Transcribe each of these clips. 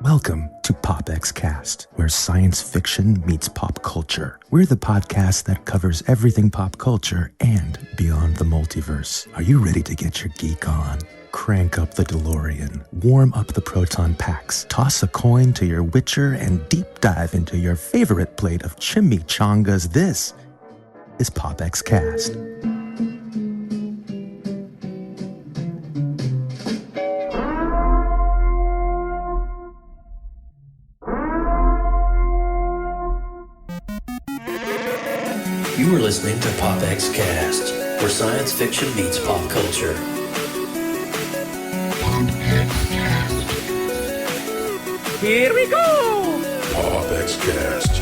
Welcome to PopXcast, where science fiction meets pop culture. We're the podcast that covers everything pop culture and beyond the multiverse. Are you ready to get your geek on? Crank up the DeLorean, warm up the proton packs, toss a coin to your Witcher, and deep dive into your favorite plate of chimichangas. This is PopXcast. You are listening to PopXcast, where science fiction meets pop culture. Here we go! PopXcast.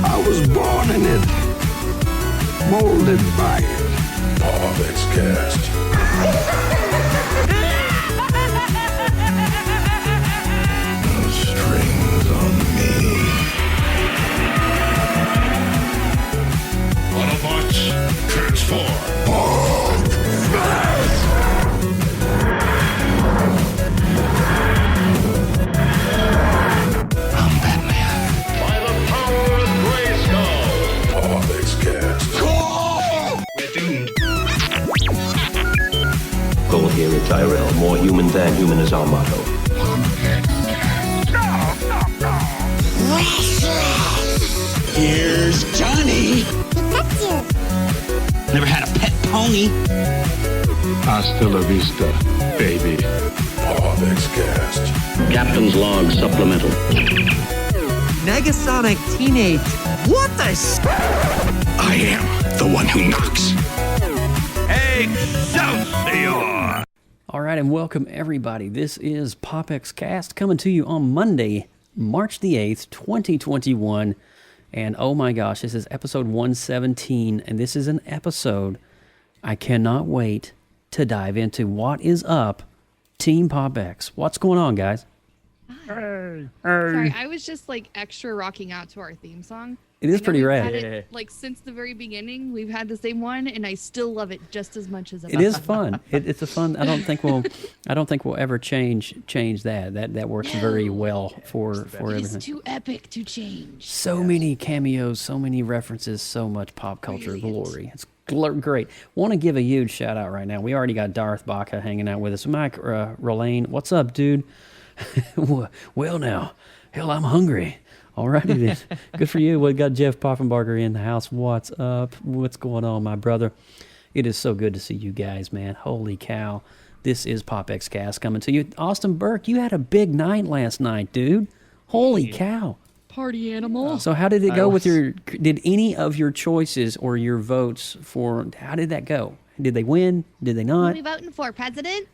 I was born in it, molded by it. PopXcast. No strings on me. Autobots, transform. I'm Batman. By the power of Grayskull. PopXcast. We're doomed. Goal here at Tyrell. More human than human is our motto. Here's Johnny. Never had a pet pony. Hasta la vista, baby. PopXcast. Captain's log supplemental. Negasonic Teenage. What the I am the one who knocks. Excelsior! All right, and welcome everybody. This is PopXcast coming to you on Monday, March the 8th, 2021. And oh my gosh, this is episode 117, and this is an episode I cannot wait to dive into. What is up, Team PopX? What's going on, guys? Sorry, I was just like extra rocking out to our theme song. It is pretty rad. Had it, like since the very beginning, we've had the same one, and I still love it just as much as it is fun. It's a fun. I don't think we'll ever change that. That works very well for everything. It's too epic to change. So many cameos, so many references, so much pop culture glory. It's great. Want to give a huge shout out right now. We already got Darth Baca hanging out with us. Mike Rolane, what's up, dude? Well now, hell, I'm hungry. All righty then. Good for you. We got Jeff Poffenbarger in the house. What's up? What's going on, my brother? It is so good to see you guys, man. Holy cow. This is PopXcast coming to you. Austin Burke, you had a big night last night, dude. Holy cow. Party animal. So how did it go with did any of your choices or your votes how did that go? Did they win? Did they not? Who are we voting for, president?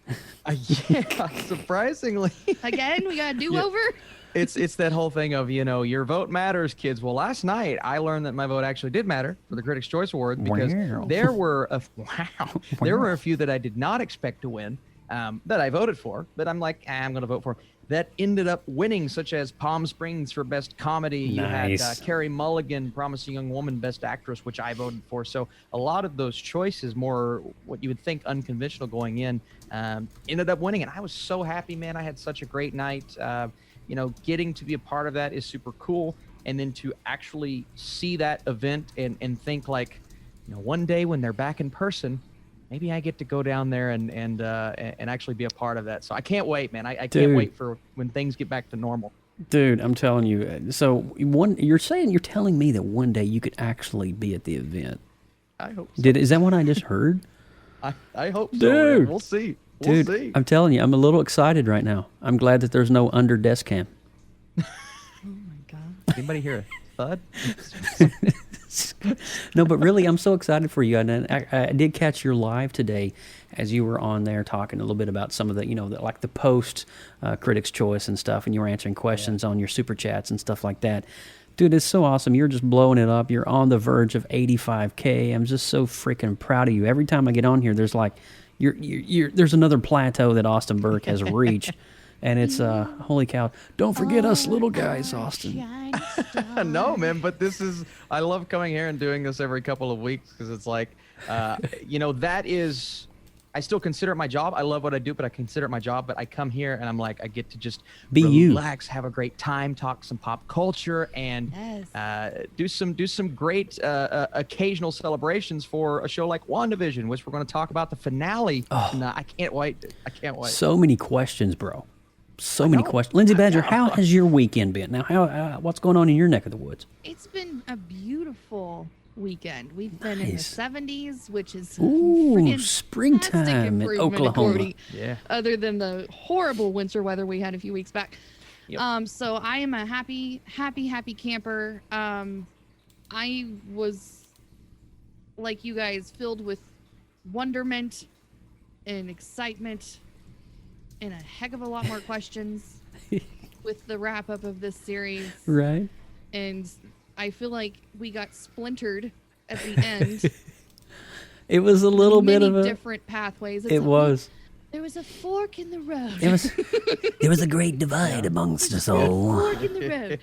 Yeah, surprisingly. Again, we got a do-over? It's that whole thing of, your vote matters, kids. Well, last night I learned that my vote actually did matter for the Critics' Choice Award because there were a few that I did not expect to win that I voted for, but I'm like, I'm going to vote for that ended up winning, such as Palm Springs for Best Comedy. Nice. You had Carey Mulligan, Promising Young Woman, Best Actress, which I voted for. So a lot of those choices, more what you would think unconventional going in, ended up winning. And I was so happy, man. I had such a great night. Getting to be a part of that is super cool. And then to actually see that event and think like, one day when they're back in person, maybe I get to go down there and actually be a part of that. So I can't wait, man. I can't wait for when things get back to normal. Dude, I'm telling you. So you're telling me that one day you could actually be at the event. I hope so. Is that what I just heard? I hope so. Dude. Man. We'll see. We'll see. I'm telling you, I'm a little excited right now. I'm glad that there's no under desk cam. Oh my God. Anybody hear a thud? No, but really, I'm so excited for you. And I did catch your live today as you were on there talking a little bit about some of the, like the post Critics' Choice and stuff, and you were answering questions on your super chats and stuff like that. Dude, it's so awesome. You're just blowing it up. You're on the verge of 85K. I'm just so freaking proud of you. Every time I get on here, there's like, there's another plateau that Austin Burke has reached. And it's holy cow! Don't forget us little guys, Austin. No, man, but I love coming here and doing this every couple of weeks because it's like, that is. I still consider it my job. I love what I do, but I consider it my job. But I come here and I'm like, I get to just relax, have a great time, talk some pop culture, and do some great occasional celebrations for a show like WandaVision, which we're going to talk about the finale. Oh. I can't wait. So many questions, bro. So many questions. Lindsay Badger, how has your weekend been? Now, what's going on in your neck of the woods? It's been a beautiful weekend. We've been in the 70s, which is springtime in Oklahoma. Yeah. Other than the horrible winter weather we had a few weeks back. Yep. So I am a happy camper. I was like you guys, filled with wonderment and excitement and a heck of a lot more questions with the wrap up of this series. Right. And I feel like we got splintered at the end. It was a little bit of different pathways. There was a fork in the road. There was a great divide amongst us all. Fork in the road.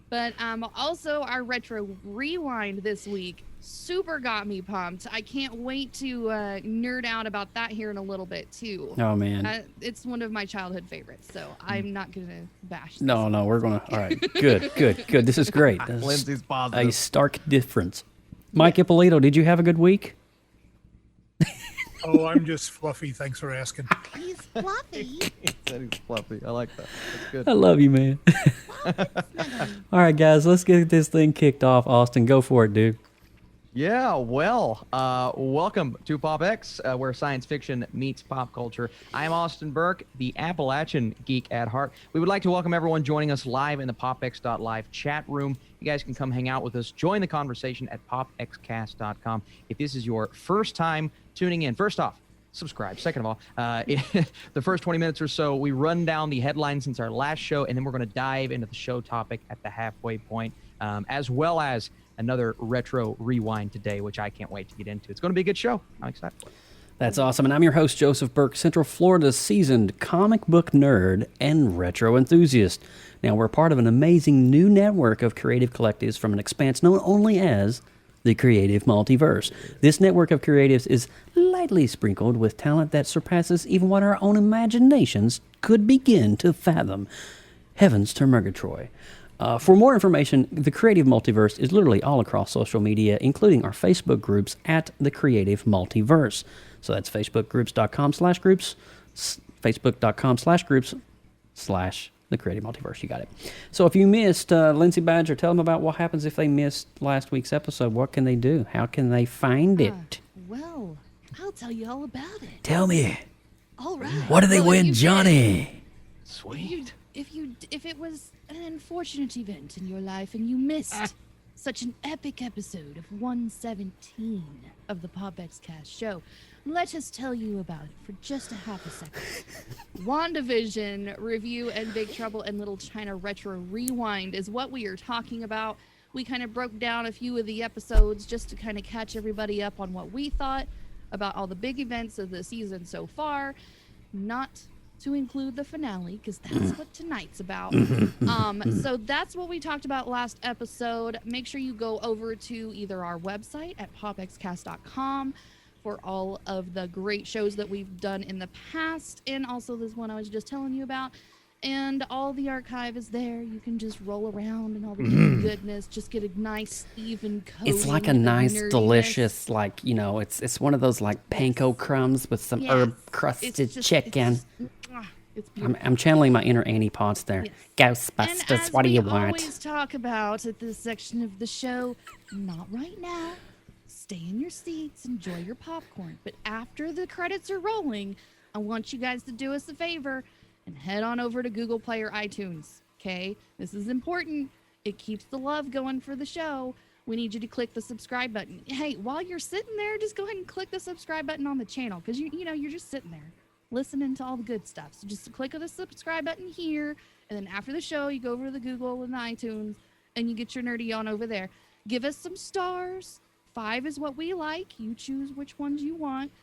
But also our retro rewind this week super got me pumped. I can't wait to nerd out about that here in a little bit too. Oh man, it's one of my childhood favorites, so I'm not gonna bash this. No, we're gonna. All right, good. This is great. Lindsay's positive. A stark difference. Mike Ippolito, did you have a good week? Oh, I'm just fluffy. Thanks for asking. He's fluffy. He's fluffy. I like that. That's good. I love you, man. All right, guys, let's get this thing kicked off. Austin, go for it, dude. Yeah, well, welcome to PopX, where science fiction meets pop culture. I am Austin Burke, the Appalachian geek at heart. We would like to welcome everyone joining us live in the PopX.live chat room. You guys can come hang out with us. Join the conversation at PopXcast.com. If this is your first time tuning in, first off, subscribe. Second of all, the first 20 minutes or so, we run down the headlines since our last show, and then we're going to dive into the show topic at the halfway point, as well as another retro rewind today, which I can't wait to get into. It's going to be a good show. I'm excited for it. That's awesome. And I'm your host, Joseph Burke, Central Florida's seasoned comic book nerd and retro enthusiast. Now, we're part of an amazing new network of creative collectives from an expanse known only as the Creative Multiverse. This network of creatives is lightly sprinkled with talent that surpasses even what our own imaginations could begin to fathom. Heavens to Murgatroyd. For more information, the Creative Multiverse is literally all across social media, including our Facebook groups at the Creative Multiverse. So that's facebookgroups.com/groups, facebook.com/groups/the Creative Multiverse. You got it. So if you missed Lindsay Badger, tell them about what happens if they missed last week's episode. What can they do? How can they find it? Well, I'll tell you all about it. Tell me. All right. What do they win, Johnny? Sweet. If it was an unfortunate event in your life and you missed such an epic episode of 117 of the PopXcast show, let us tell you about it for just a half a second. WandaVision review and Big Trouble in Little China retro rewind is what we are talking about. We kind of broke down a few of the episodes just to kind of catch everybody up on what we thought about all the big events of the season so far. Not to include the finale, because that's what tonight's about. So that's what we talked about last episode. Make sure you go over to either our website at popxcast.com for all of the great shows that we've done in the past, and also this one I was just telling you about. And all the archive is there. You can just roll around and all the goodness. Just get a nice, even coat. It's like a nice, delicious, it's one of those like panko crumbs with some herb-crusted chicken. It's beautiful. I'm channeling my inner Annie Potts there. Yes. Ghostbusters, what do you want? And as we always talk about at this section of the show, not right now. Stay in your seats, enjoy your popcorn. But after the credits are rolling, I want you guys to do us a favor and head on over to Google Play or iTunes, okay? This is important. It keeps the love going for the show. We need you to click the subscribe button. Hey, while you're sitting there, just go ahead and click the subscribe button on the channel, because you're just sitting there listening to all the good stuff. So just click on the subscribe button here, and then after the show, you go over to the Google and the iTunes, and you get your nerdy on over there. Give us some stars. 5 is what we like. You choose which ones you want,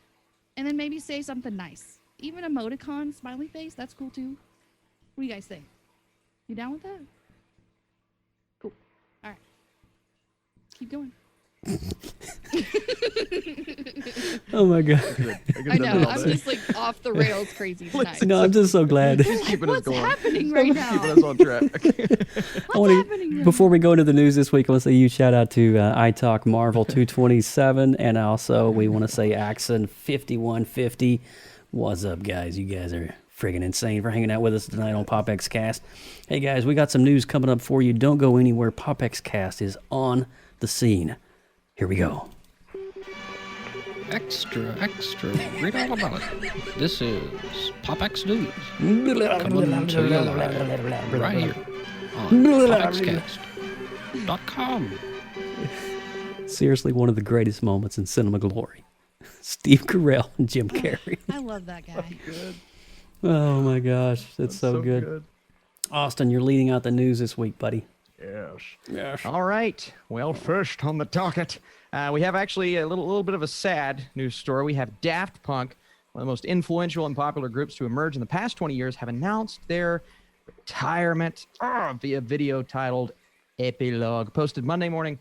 and then maybe say something nice. Even emoticon, smiley face, that's cool too. What do you guys think? You down with that? Cool. All right. Keep going. Oh my god! I know. I'm just like off the rails crazy tonight. No, I'm just so glad. Keeping us What's going. happening right now? Keeping us on track. What's happening? Before we go into the news this week, I want to say a huge shout out to iTalk Marvel 227, and also we want to say Axon 5150. What's up, guys? You guys are friggin' insane for hanging out with us tonight on PopXcast. Hey guys, we got some news coming up for you. Don't go anywhere. PopXcast is on the scene. Here we go. Extra, read all about it. This is PopX News. Coming to you live right here on PopXcast.com. Seriously, one of the greatest moments in cinema glory. Steve Carell and Jim Carrey. I love that guy. Oh my gosh, that's so good. Austin, you're leading out the news this week, buddy. Yes. All right. Well, first on the docket, we have actually a little bit of a sad news story. We have Daft Punk, one of the most influential and popular groups to emerge in the past 20 years, have announced their retirement via video titled Epilogue. Posted Monday morning,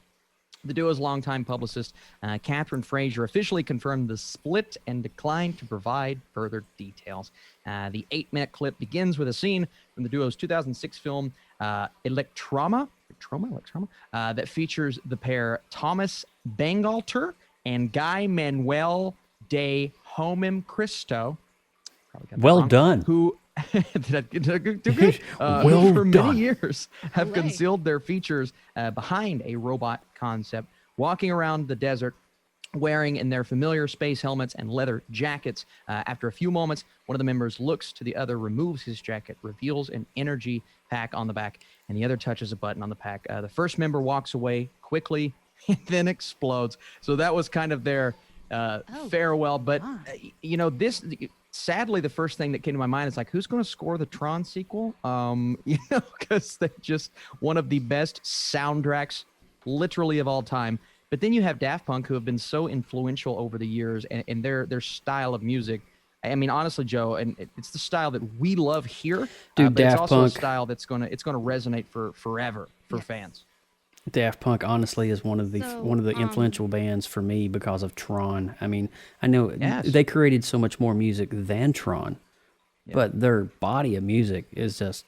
the duo's longtime publicist, Catherine Frazier, officially confirmed the split and declined to provide further details. The 8-minute clip begins with a scene from the duo's 2006 film Electroma, that features the pair Thomas Bangalter and Guy Manuel de Homem Cristo. Well done. Who for many years have concealed their features behind a robot concept, walking around the desert wearing in their familiar space helmets and leather jackets. After a few moments, one of the members looks to the other, removes his jacket, reveals an energy pack on the back, and the other touches a button on the pack. The first member walks away quickly and then explodes. So that was kind of their farewell. But, this... Sadly, the first thing that came to my mind is like, who's going to score the Tron sequel? Because they're just one of the best soundtracks, literally, of all time. But then you have Daft Punk, who have been so influential over the years, and their style of music. I mean, honestly, Joe, and it's the style that we love here. Dude, but Daft it's also Punk, a style that's gonna resonate for forever for fans. Daft Punk honestly is one of the influential bands for me because of Tron. I mean, I know they created so much more music than Tron, but their body of music is just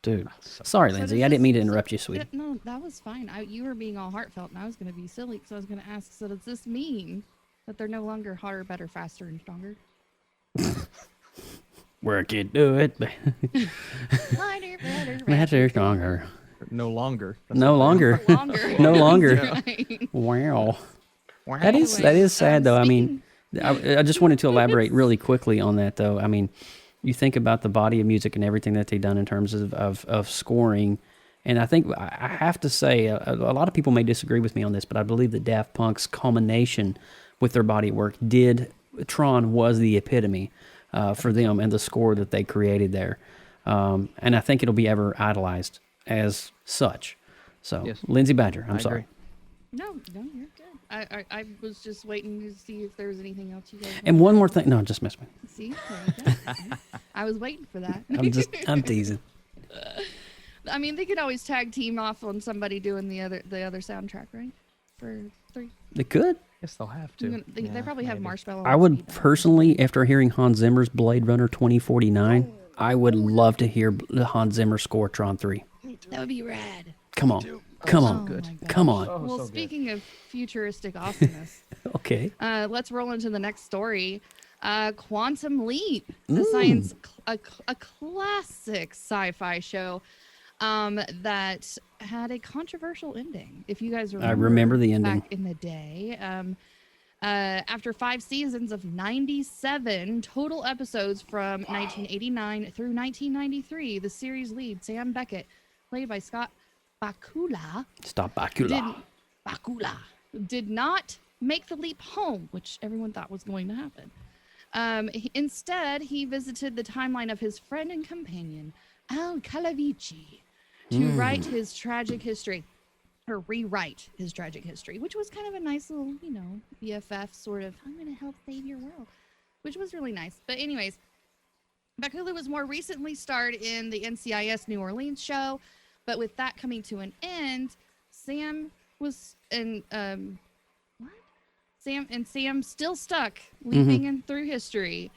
dude. Sorry, Lindsay, I didn't mean to interrupt you, sweetie. No, that was fine. You were being all heartfelt, and I was going to be silly, so I was going to ask. So does this mean that they're no longer hotter, better, faster, and stronger? Work it, do it. Lighter, better, stronger. No longer. No longer. No longer. Right. Wow. That is sad, though. I mean, I just wanted to elaborate really quickly on that, though. I mean, you think about the body of music and everything that they've done in terms of scoring, and I think I have to say, a lot of people may disagree with me on this, but I believe that Daft Punk's culmination with their body work Tron was the epitome for them and the score that they created there. And I think it'll be ever idolized as such. So, yes. Lindsay Badger, I'm sorry. No, you're good. I was just waiting to see if there was anything else you guys And one more thing. No, just mess with me. See? I was waiting for that. I'm teasing. I mean, they could always tag team off on somebody doing the other soundtrack, right? For 3. They could. Yes, they'll have to. They probably have Marshmallow. I would personally, after hearing Hans Zimmer's Blade Runner 2049, I would love to hear the Hans Zimmer score Tron 3. That would be rad. Come on. Come on. Come on. Well, speaking of futuristic awesomeness, okay. Let's roll into the next story. Quantum Leap, a classic sci-fi show that had a controversial ending. If you guys remember, I remember the ending back in the day. After 5 seasons of 97 total episodes from 1989 through 1993, the series lead, Sam Beckett, played by Scott Bakula, did not make the leap home, which everyone thought was going to happen. Instead, he visited the timeline of his friend and companion, Al Calavici, to write his tragic history, or rewrite his tragic history, which was kind of a nice little, BFF sort of, I'm going to help save your world, which was really nice. But anyways, Hulu was more recently starred in the NCIS New Orleans show, but with that coming to an end, Sam was in Sam still stuck, leaping in through history.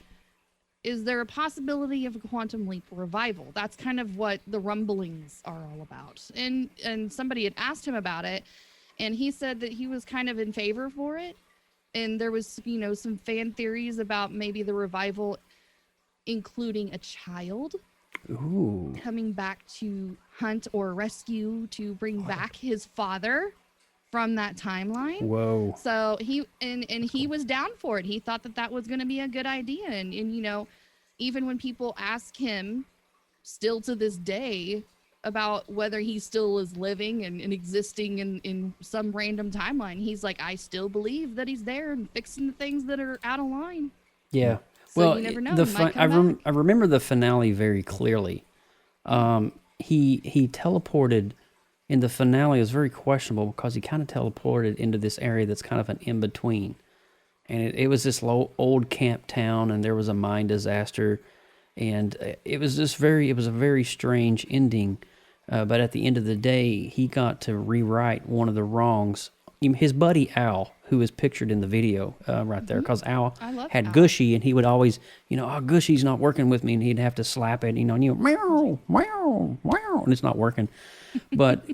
Is there a possibility of a Quantum Leap revival? That's kind of what the rumblings are all about. And somebody had asked him about it, and he said that he was kind of in favor for it. And there was, some fan theories about maybe the revival including a child coming back to hunt or rescue to bring back his father from that timeline. Whoa. So he was down for it. He thought that was going to be a good idea. And even when people ask him still to this day about whether he still is living and existing in some random timeline, he's like, I still believe that he's there and fixing the things that are out of line. Yeah. So well, you never know. I remember the finale very clearly. He teleported in the finale. It was very questionable because he kind of teleported into this area that's kind of an in-between. And it was this old camp town, and there was a mine disaster. And it was a very strange ending. But at the end of the day, he got to rewrite one of the wrongs. His buddy Al, who is pictured in the video right there, because Al had Gushy, and he would always, Gushy's not working with me, and he'd have to slap it, and meow, meow, meow, and it's not working. But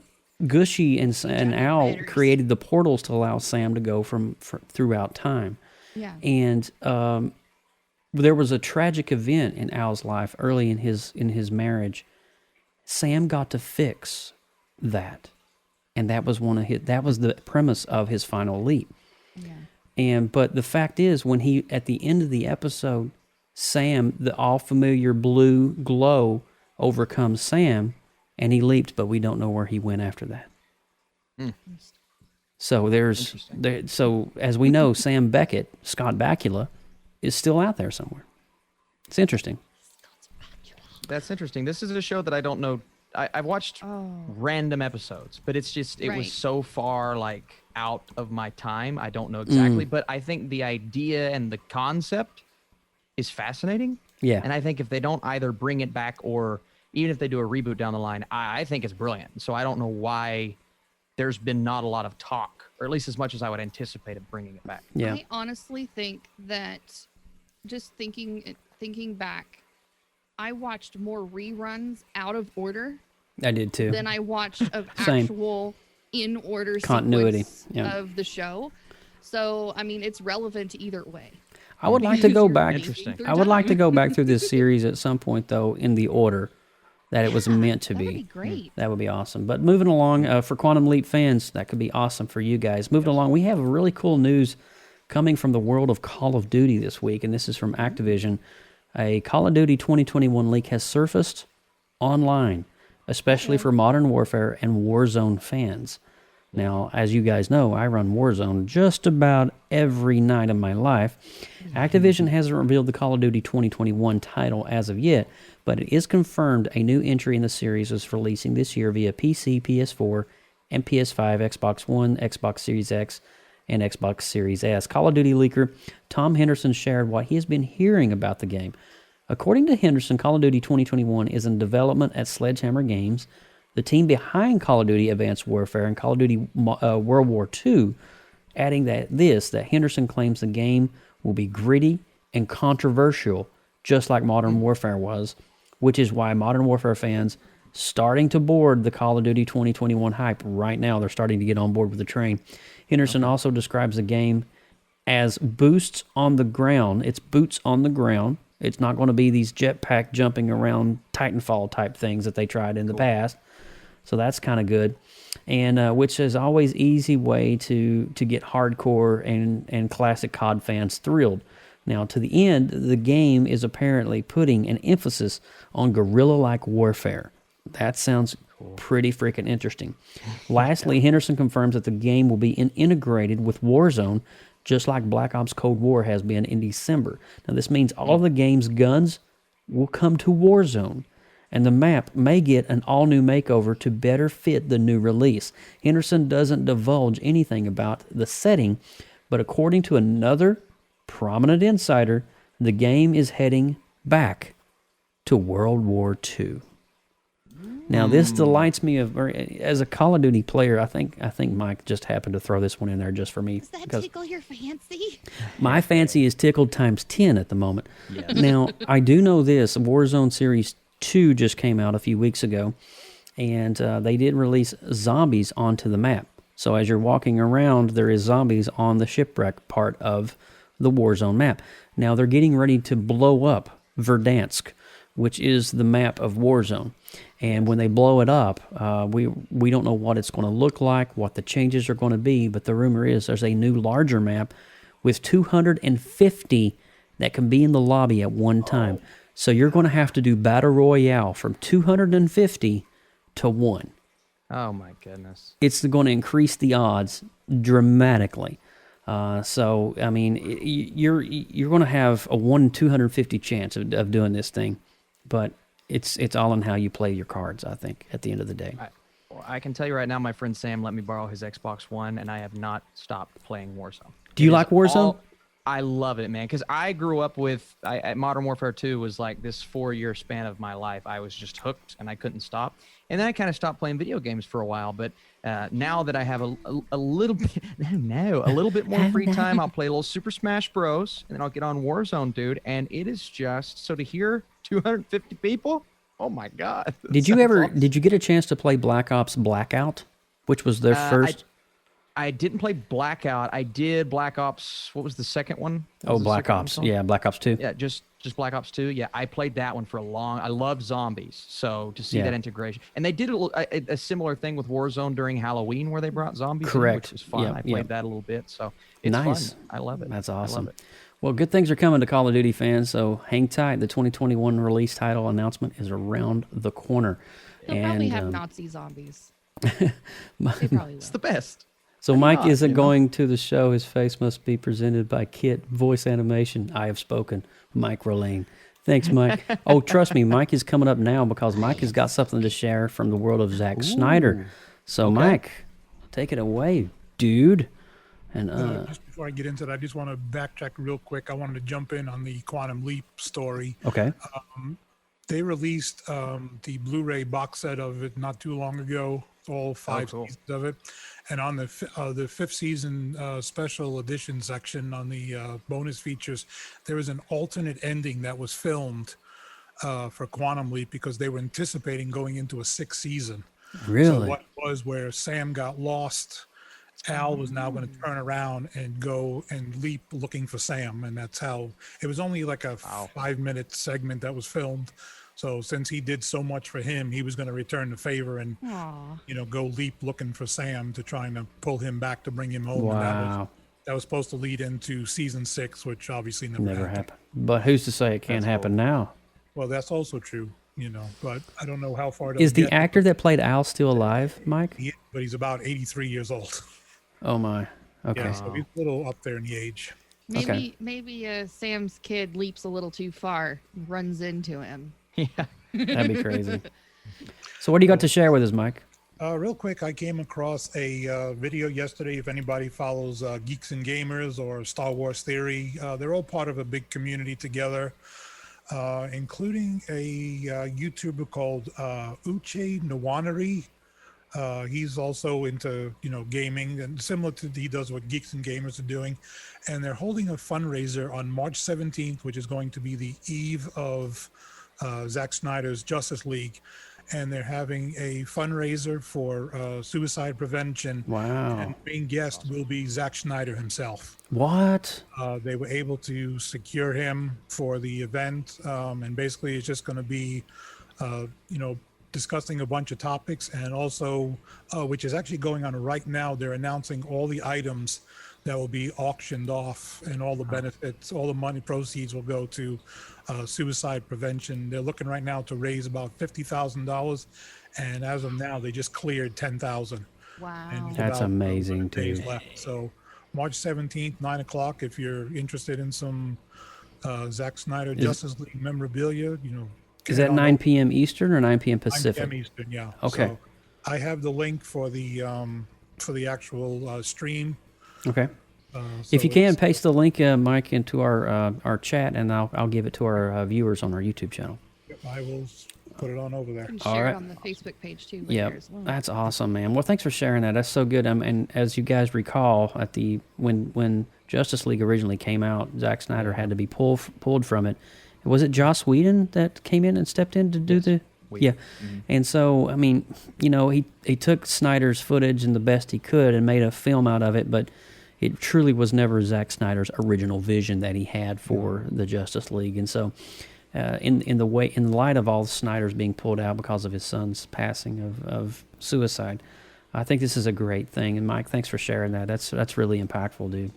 Gushy and Al created the portals to allow Sam to go from throughout time. Yeah. And there was a tragic event in Al's life early in his marriage. Sam got to fix that. And that was the premise of his final leap. Yeah. But the fact is, when at the end of the episode, Sam, the all familiar blue glow overcomes Sam, and he leaped, but we don't know where he went after that. So so as we know, Sam Beckett, Scott Bakula, is still out there somewhere. It's interesting. That's interesting. This is a show that I don't know. I've watched random episodes, but it's just, it was so far out of my time. I don't know exactly, but I think the idea and the concept is fascinating. Yeah. And I think if they don't either bring it back or even if they do a reboot down the line, I think it's brilliant. So I don't know why there's been not a lot of talk, or at least as much as I would anticipate of bringing it back. Yeah. I honestly think that just thinking back, I watched more reruns out of order. I did too. Than I watched of actual in order continuity of the show. So I mean, it's relevant either way. I would like to go back. I would like to go back through this series at some point, though, in the order that it was meant to be. That would be great. That would be awesome. But moving along, for Quantum Leap fans, that could be awesome for you guys. Moving along, we have really cool news coming from the world of Call of Duty this week, and this is from Activision. A Call of Duty 2021 leak has surfaced online, especially for Modern Warfare and Warzone fans. Now, as you guys know, I run Warzone just about every night of my life. Activision hasn't revealed the Call of Duty 2021 title as of yet, but it is confirmed a new entry in the series is releasing this year via PC, PS4, and PS5, Xbox One, Xbox Series X, and Xbox Series S. Call of Duty leaker Tom Henderson shared what he has been hearing about the game. According to Henderson, Call of Duty 2021 is in development at Sledgehammer Games, the team behind Call of Duty Advanced Warfare and Call of Duty World War II, adding that Henderson claims the game will be gritty and controversial, just like Modern Warfare was, which is why Modern Warfare fans starting to board the Call of Duty 2021 hype right now. They're starting to get on board with the train. Henderson also describes the game as boosts on the ground. It's boots on the ground. It's not going to be these jetpack jumping around Titanfall type things that they tried in the past. So that's kind of good. And which is always easy way to get hardcore and classic COD fans thrilled. Now, to the end, the game is apparently putting an emphasis on guerrilla-like warfare. That sounds pretty freaking interesting. Lastly, Henderson confirms that the game will be integrated with Warzone, just like Black Ops Cold War has been in December. Now, this means all of the game's guns will come to Warzone, and the map may get an all-new makeover to better fit the new release. Henderson doesn't divulge anything about the setting, but according to another prominent insider, the game is heading back to World War II. Now, this delights me as a Call of Duty player. I think Mike just happened to throw this one in there just for me. Does that tickle your fancy? My fancy is tickled times 10 at the moment. Yes. Now, I do know this. Warzone Series 2 just came out a few weeks ago, and they did release zombies onto the map. So as you're walking around, there is zombies on the shipwreck part of the Warzone map. Now, they're getting ready to blow up Verdansk, which is the map of Warzone. And when they blow it up, we don't know what it's going to look like, what the changes are going to be, but the rumor is there's a new larger map with 250 that can be in the lobby at one time. So you're going to have to do Battle Royale from 250 to 1. Oh my goodness. It's going to increase the odds dramatically. So, I mean, you're going to have a 1 in 250 chance of doing this thing, but it's all in how you play your cards, I think, at the end of the day. I can tell you right now, my friend Sam let me borrow his Xbox One, and I have not stopped playing Warzone. Do you like Warzone? I love it, man, because I grew up with Modern Warfare 2 was like this 4-year span of my life. I was just hooked, and I couldn't stop. And then I kind of stopped playing video games for a while, but now that I have a little bit more free time, I'll play a little Super Smash Bros. And then I'll get on Warzone, dude. And it is just so to hear 250 people. Oh my God! Did you get a chance to play Black Ops Blackout, which was their first? I didn't play Blackout. I did Black Ops. What was the second one? Black Ops. Yeah, Black Ops 2. Yeah, just Black Ops 2. Yeah, I played that one for a long. I love zombies, so to see that integration, and they did a similar thing with Warzone during Halloween where they brought zombies. Correct. In, which was fun. I played that a little bit, so it's nice. fun. I love it. That's awesome. I love it. Well, good things are coming to Call of Duty fans, so hang tight. The 2021 release title announcement is around the corner. They'll probably have Nazi zombies. They probably will. It's the best. So Mike isn't going to the show. His face must be presented by Kit Voice Animation. I have spoken. Mike Rolane. Thanks, Mike. Oh, trust me, Mike is coming up now because Mike has got something to share from the world of Zack Snyder. So, Mike, take it away, dude. And just before I get into that, I just want to backtrack real quick. I wanted to jump in on the Quantum Leap story. Okay. They released the Blu-ray box set of it not too long ago, all 5 seasons of it. And on the 5th season special edition section on the bonus features, there was an alternate ending that was filmed for Quantum Leap because they were anticipating going into a 6th season. Really? So what was where Sam got lost, Al was now going to turn around and go and leap looking for Sam. And that's how it was only like a 5-minute segment that was filmed. So since he did so much for him, he was going to return the favor and, go leap looking for Sam to try and pull him back to bring him home. Wow. And that was supposed to lead into season 6, which obviously never happened. But who's to say it can't happen now? Well, that's also true, but I don't know how far. Is the actor that played Al still alive, Mike? Yeah, but he's about 83 years old. Oh my. Okay. Yeah, so he's a little up there in the age. Maybe Sam's kid leaps a little too far, runs into him. Yeah, that'd be crazy. So what do you got to share with us, Mike? Real quick, I came across a video yesterday. If anybody follows Geeks and Gamers or Star Wars Theory, they're all part of a big community together, including a YouTuber called Uche Nwaneri. He's also into gaming, and similar to he does what Geeks and Gamers are doing, and they're holding a fundraiser on March 17th, which is going to be the eve of Zack Snyder's Justice League, and they're having a fundraiser for suicide prevention. Wow! And the main guest will be Zack Snyder himself. What? They were able to secure him for the event, and basically it's just going to be, discussing a bunch of topics, and also, which is actually going on right now, they're announcing all the items that will be auctioned off, and all the benefits, all the money proceeds will go to suicide prevention. They're looking right now to raise about $50,000, and as of now, they just cleared $10,000. Wow, that's amazing, too. Days left. So March 17th, 9:00. If you're interested in some Zack Snyder Justice League memorabilia, Is that 9 p.m. Eastern or 9 p.m. Pacific? 9 p.m. Eastern, yeah. Okay. So I have the link for the actual stream. Okay. If you can, paste the link, Mike, into our chat, and I'll give it to our viewers on our YouTube channel. Yep. I will put it on over there. And share it on the Facebook page too later Yeah, as well. that's awesome, man. Well, thanks for sharing that. That's so good. And as you guys recall, at when Justice League originally came out, Zack Snyder had to be pulled from it. Was it Joss Whedon that came in and stepped in to do the? Yeah, and so I mean, he took Snyder's footage and the best he could and made a film out of it, but it truly was never Zack Snyder's original vision that he had for the Justice League, and so. In the light of all Snyder's being pulled out because of his son's passing of suicide, I think this is a great thing. And Mike, thanks for sharing that. That's really impactful, dude.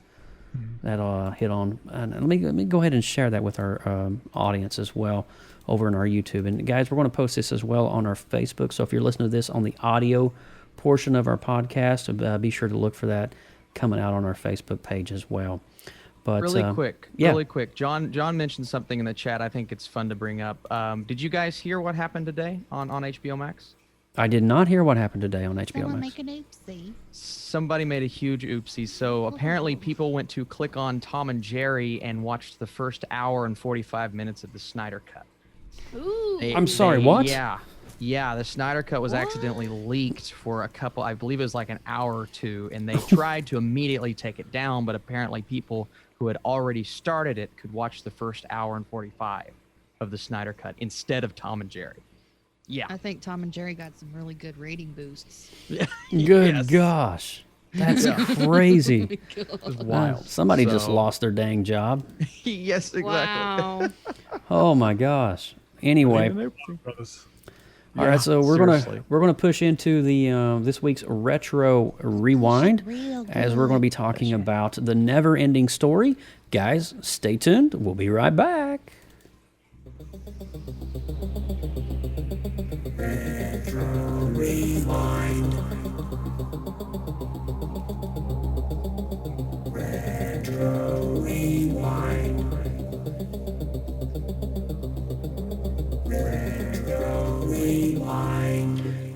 That'll hit on. And let me go ahead and share that with our audience as well over in our YouTube. And guys, we're going to post this as well on our Facebook. So if you're listening to this on the audio portion of our podcast, be sure to look for that coming out on our Facebook page as well. But, really quick. John mentioned something in the chat. I think it's fun to bring up. Did you guys hear what happened today on HBO Max? I did not hear what happened today on HBO Someone Max. make an oopsie. Somebody made a huge oopsie. So apparently people went to click on Tom and Jerry and watched the first hour and 45 minutes of the Snyder Cut. Ooh. I'm sorry, what? Yeah, the Snyder Cut was accidentally leaked for a couple, I believe it was like an hour or two, and they tried to immediately take it down, but apparently people who had already started it could watch the first hour and 45 of the Snyder Cut instead of Tom and Jerry. Yeah. I think Tom and Jerry got some really good rating boosts. Good gosh. That's crazy. Oh my God. Wild. Somebody just lost their dang job. Yes, exactly. Wow. Oh my gosh. Anyway. All right, so we're gonna push into the this week's retro rewind, as we're going to be talking about the Neverending Story. Guys, stay tuned. We'll be right back. Retro rewind. Retro rewind.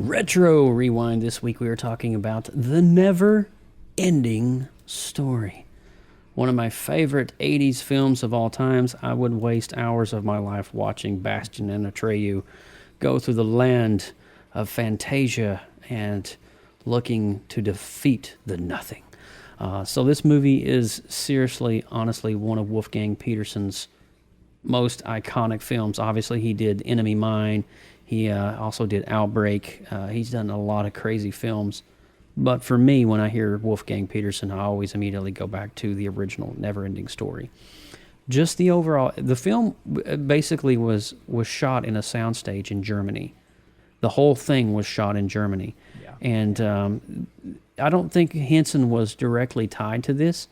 Retro Rewind. This week we are talking about the Never-Ending Story. One of my favorite 80s films of all times. I would waste hours of my life watching Bastian and Atreyu go through the land of Fantasia and looking to defeat the Nothing. So this movie is seriously, honestly, one of Wolfgang Petersen's most iconic films. Obviously, he did Enemy Mine. He also did Outbreak. He's done a lot of crazy films. But for me, when I hear Wolfgang Petersen, I always immediately go back to the original Neverending Story. Just the overall... The film basically was shot in a soundstage in Germany. The whole thing was shot in Germany. Yeah. And I don't think Henson was directly tied to this,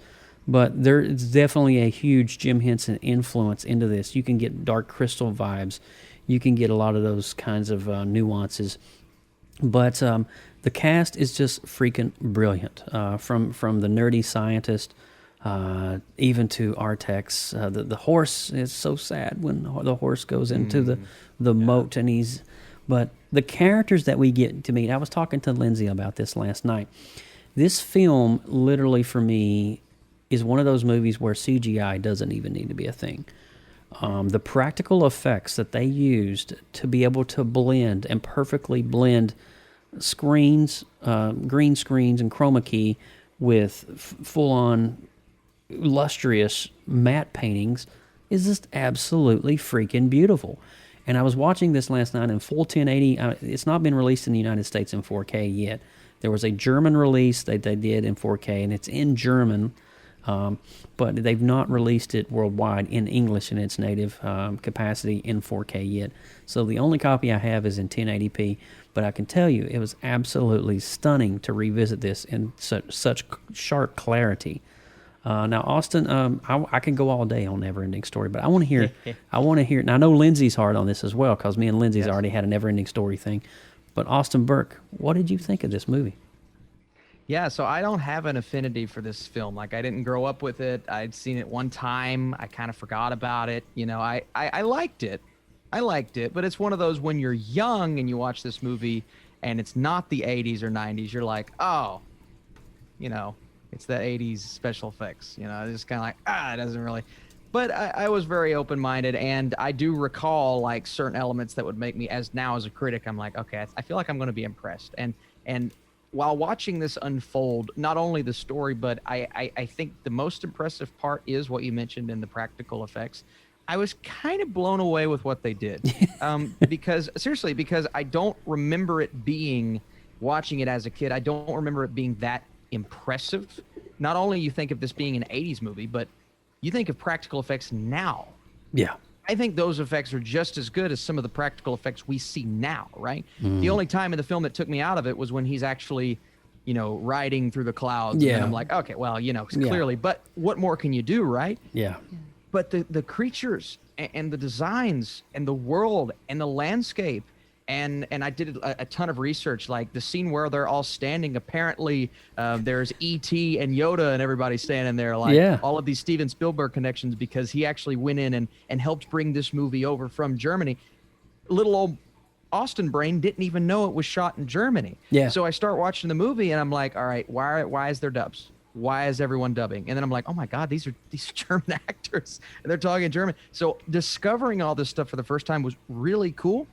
but there is definitely a huge Jim Henson influence into this. You can get Dark Crystal vibes. You can get a lot of those kinds of nuances. But the cast is just freaking brilliant. From the nerdy scientist even to Artex. The horse is so sad when the horse goes into the moat and he's... But the characters that we get to meet... I was talking to Lindsay about this last night. This film, literally for me, is one of those movies where CGI doesn't even need to be a thing. The practical effects that they used to be able to blend and perfectly blend screens, green screens and chroma key with full-on lustrous matte paintings is just absolutely freaking beautiful. And I was watching this last night in full 1080. It's not been released in the United States in 4K yet. There was a German release that they did in 4K, and it's in German, but they've not released it worldwide in English in its native capacity in 4K yet. So the only copy I have is in 1080p, but I can tell you it was absolutely stunning to revisit this in such sharp clarity. Now, Austin, I can go all day on Neverending Story, but I want to hear. And I know Lindsay's hard on this as well because me and Lindsay's already had a Neverending Story thing. But Austin Burke, what did you think of this movie? Yeah, so I don't have an affinity for this film. Like, I didn't grow up with it. I'd seen it one time. I kind of forgot about it. You know, I liked it. I liked it, but it's one of those when you're young and you watch this movie and it's not the 80s or 90s, you're like, oh, you know, it's the 80s special effects. You know, it's just kind of like, it doesn't really... But I was very open-minded, and I do recall like certain elements that would make me, as a critic, I'm like, okay, I feel like I'm going to be impressed. And while watching this unfold, not only the story, but I think the most impressive part is what you mentioned in the practical effects. I was kind of blown away with what they did, because I don't remember it being, watching it as a kid, I don't remember it being that impressive. Not only you think of this being an 80s movie, but you think of practical effects now. Yeah. I think those effects are just as good as some of the practical effects we see now, right? The only time in the film that took me out of it was when he's actually, riding through the clouds. Yeah. And I'm like, okay, well, clearly, but what more can you do, right? Yeah. But the creatures and the designs and the world and the landscape, and I did a ton of research, like the scene where they're all standing. Apparently, there's E.T. and Yoda and everybody standing there, like all of these Steven Spielberg connections, because he actually went in and helped bring this movie over from Germany. Little old Austin brain didn't even know it was shot in Germany. Yeah. So I start watching the movie and I'm like, all right, why is there dubs? Why is everyone dubbing? And then I'm like, oh my God, these are German actors and they're talking German. So discovering all this stuff for the first time was really cool.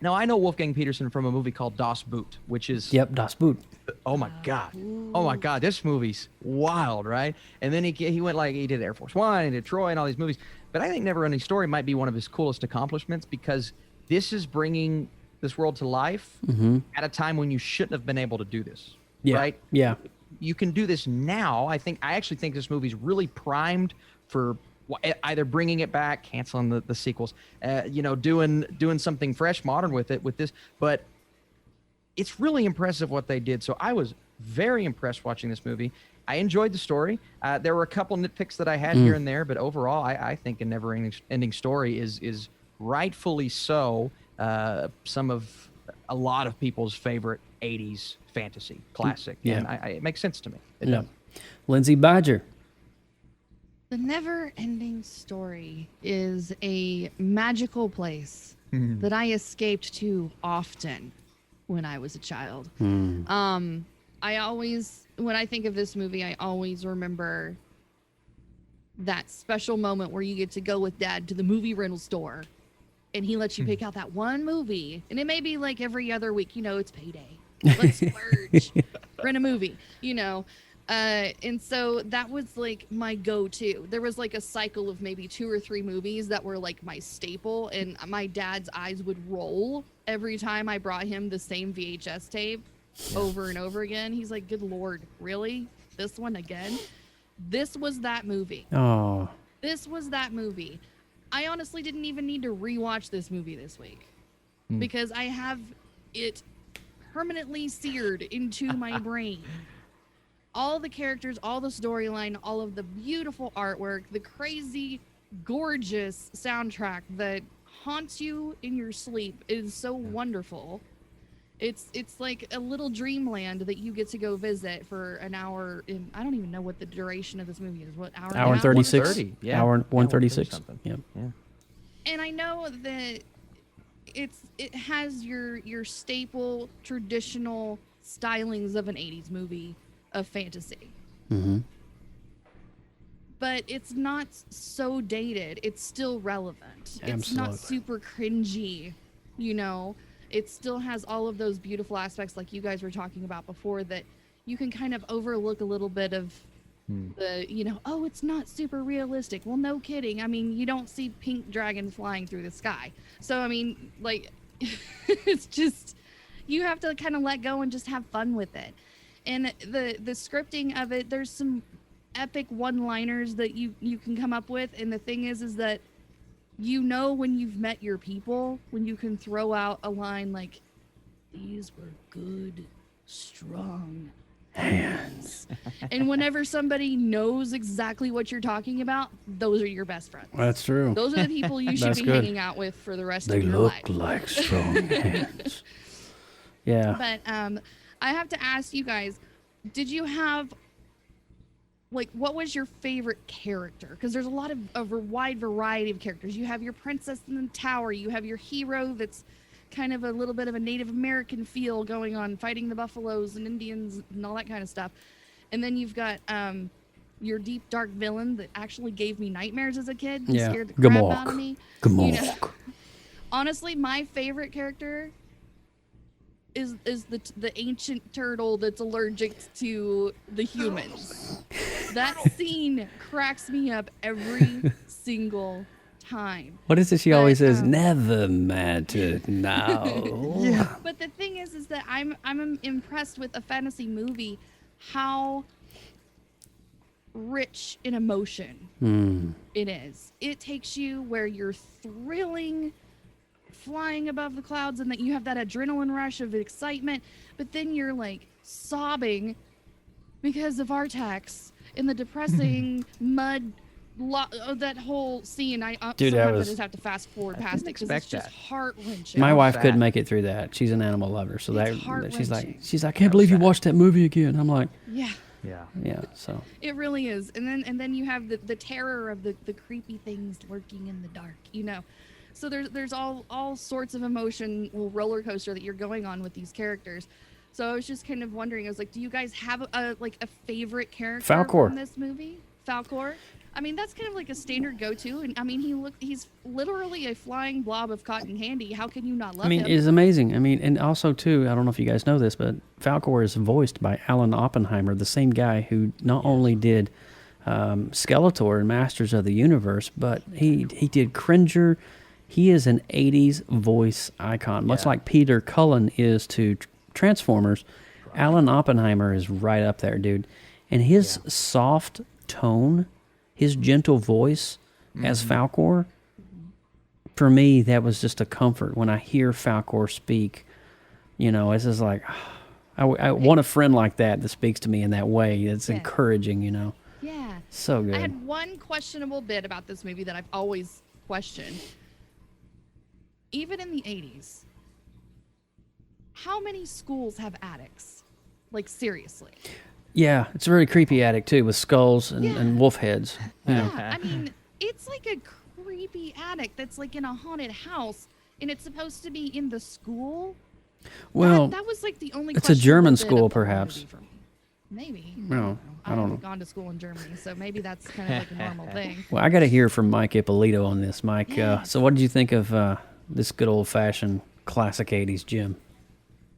Now, I know Wolfgang Peterson from a movie called Das Boot, which is... Yep, Das Boot. Oh, my God. Oh, my God. This movie's wild, right? And then he went, like, he did Air Force One, he did Troy and all these movies. But I think Neverending Story might be one of his coolest accomplishments, because this is bringing this world to life at a time when you shouldn't have been able to do this, right? Yeah. You can do this now. I actually think this movie's really primed for either bringing it back, canceling the sequels, doing something fresh, modern with this. But it's really impressive what they did. So I was very impressed watching this movie. I enjoyed the story. There were a couple nitpicks that I had here and there, but overall, I think a Never-Ending Story is rightfully so a lot of people's favorite 80s fantasy classic. Yeah. And it makes sense to me. It Yeah. does. Lindsay Badger. The Never-Ending Story is a magical place that I escaped to often when I was a child. I always, when I think of this movie, I always remember that special moment where you get to go with Dad to the movie rental store and he lets you pick out that one movie. And it may be like every other week, it's payday. Let's splurge, rent a movie, and so that was like my go-to. There was like a cycle of maybe 2 or 3 movies that were like my staple, and my dad's eyes would roll every time I brought him the same VHS tape over and over again. He's like, good Lord, really? This one again? This was that movie. Oh. This was that movie. I honestly didn't even need to rewatch this movie this week because I have it permanently seared into my brain. All the characters, all the storyline, all of the beautiful artwork, the crazy, gorgeous soundtrack that haunts you in your sleep is so wonderful. It's like a little dreamland that you get to go visit for an hour. I don't even know what the duration of this movie is. What hour? Hour and 36. 30, yeah. Hour 136. Something. Yep. Yeah. And I know that it has your staple traditional stylings of an 80s movie of fantasy. But it's not so dated. It's still relevant. Absolutely. It's not super cringy, It still has all of those beautiful aspects like you guys were talking about before that you can kind of overlook a little bit of the, it's not super realistic. Well, no kidding. I mean, you don't see pink dragons flying through the sky. So, I mean, like, it's just, you have to kind of let go and just have fun with it. And the scripting of it, there's some epic one-liners that you can come up with. And the thing is that when you've met your people, when you can throw out a line like, these were good, strong hands. And whenever somebody knows exactly what you're talking about, those are your best friends. That's true. Those are the people you should be hanging out with for the rest of your life. They look like strong hands. Yeah. But I have to ask you guys, did you have, what was your favorite character? Because there's a wide variety of characters. You have your princess in the tower. You have your hero that's kind of a little bit of a Native American feel going on, fighting the buffaloes and Indians and all that kind of stuff. And then you've got your deep dark villain that actually gave me nightmares as a kid and Yeah. scared the crap out of Gamork. me. Gamork. Honestly, my favorite character is the ancient turtle that's allergic to the humans. That scene cracks me up every single time. What is it she always says? Never mattered now. Yeah. But the thing is that I'm impressed with a fantasy movie how rich in emotion it is. It takes you where you're thrilling, flying above the clouds, and that you have that adrenaline rush of excitement, but then you're like sobbing because of Artax in the depressing mud. That whole scene, I Dude, sometimes I just have to fast forward past it because it's just that. heart wrenching. My wife couldn't make it through that. She's an animal lover, so It's she's like, heart-wrenching. I can't believe you watched that movie again. I'm like, Yeah. yeah. So It really is. And then you have the terror of the creepy things lurking in the dark, So there's all sorts of emotion roller coaster that you're going on with these characters. So I was just kind of wondering, I was like, do you guys have a favorite character Falcor. from this movie? Falcor? I mean, that's kind of like a standard go-to, and I mean, he's literally a flying blob of cotton candy. How can you not love him? it's amazing. I mean, and also too, I don't know if you guys know this, but Falcor is voiced by Alan Oppenheimer, the same guy who not only did Skeletor in Masters of the Universe, but he did Cringer. He is an 80s voice icon, much like Peter Cullen is to Transformers. Alan Oppenheimer is right up there, dude. And his soft tone, his gentle voice as Falcor, for me, that was just a comfort when I hear Falcor speak. It's just like, I want a friend like that speaks to me in that way. It's encouraging, Yeah. So good. I had one questionable bit about this movie that I've always questioned. Even in the 80s, how many schools have attics? Like, seriously. Yeah, it's a very creepy attic, too, with skulls and wolf heads. Yeah, I mean, it's like a creepy attic that's like in a haunted house, and it's supposed to be in the school. Well, that was like the only. It's a German questionable bit school, of the movie perhaps. for me. Maybe. No, I don't know. haven't gone to school in Germany, so maybe that's kind of like a normal thing. Well, I got to hear from Mike Ippolito on this. Mike, so what did you think of this good old-fashioned classic 80s Jim?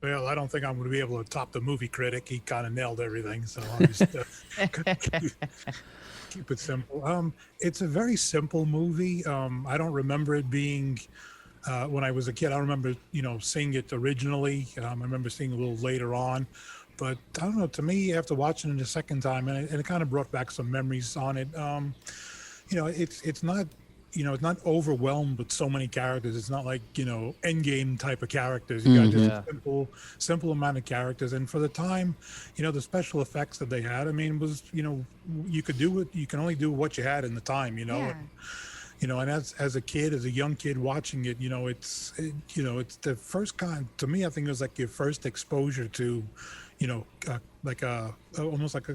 Well, I don't think I'm going to be able to top the movie critic. He kind of nailed everything, so I'll just keep it simple. It's a very simple movie. I don't remember it being, when I was a kid, I don't remember, seeing it originally. I remember seeing it a little later on. But I don't know, to me, after watching it a second time, and it kind of brought back some memories on it, it's not, it's not overwhelmed with so many characters. It's not like, Endgame type of characters. You got just a simple amount of characters. And for the time, the special effects that they had, I mean, was, you can only do what you had in the time, and as a kid, as a young kid watching it, it's the first kind, to me, I think it was like your first exposure to, almost like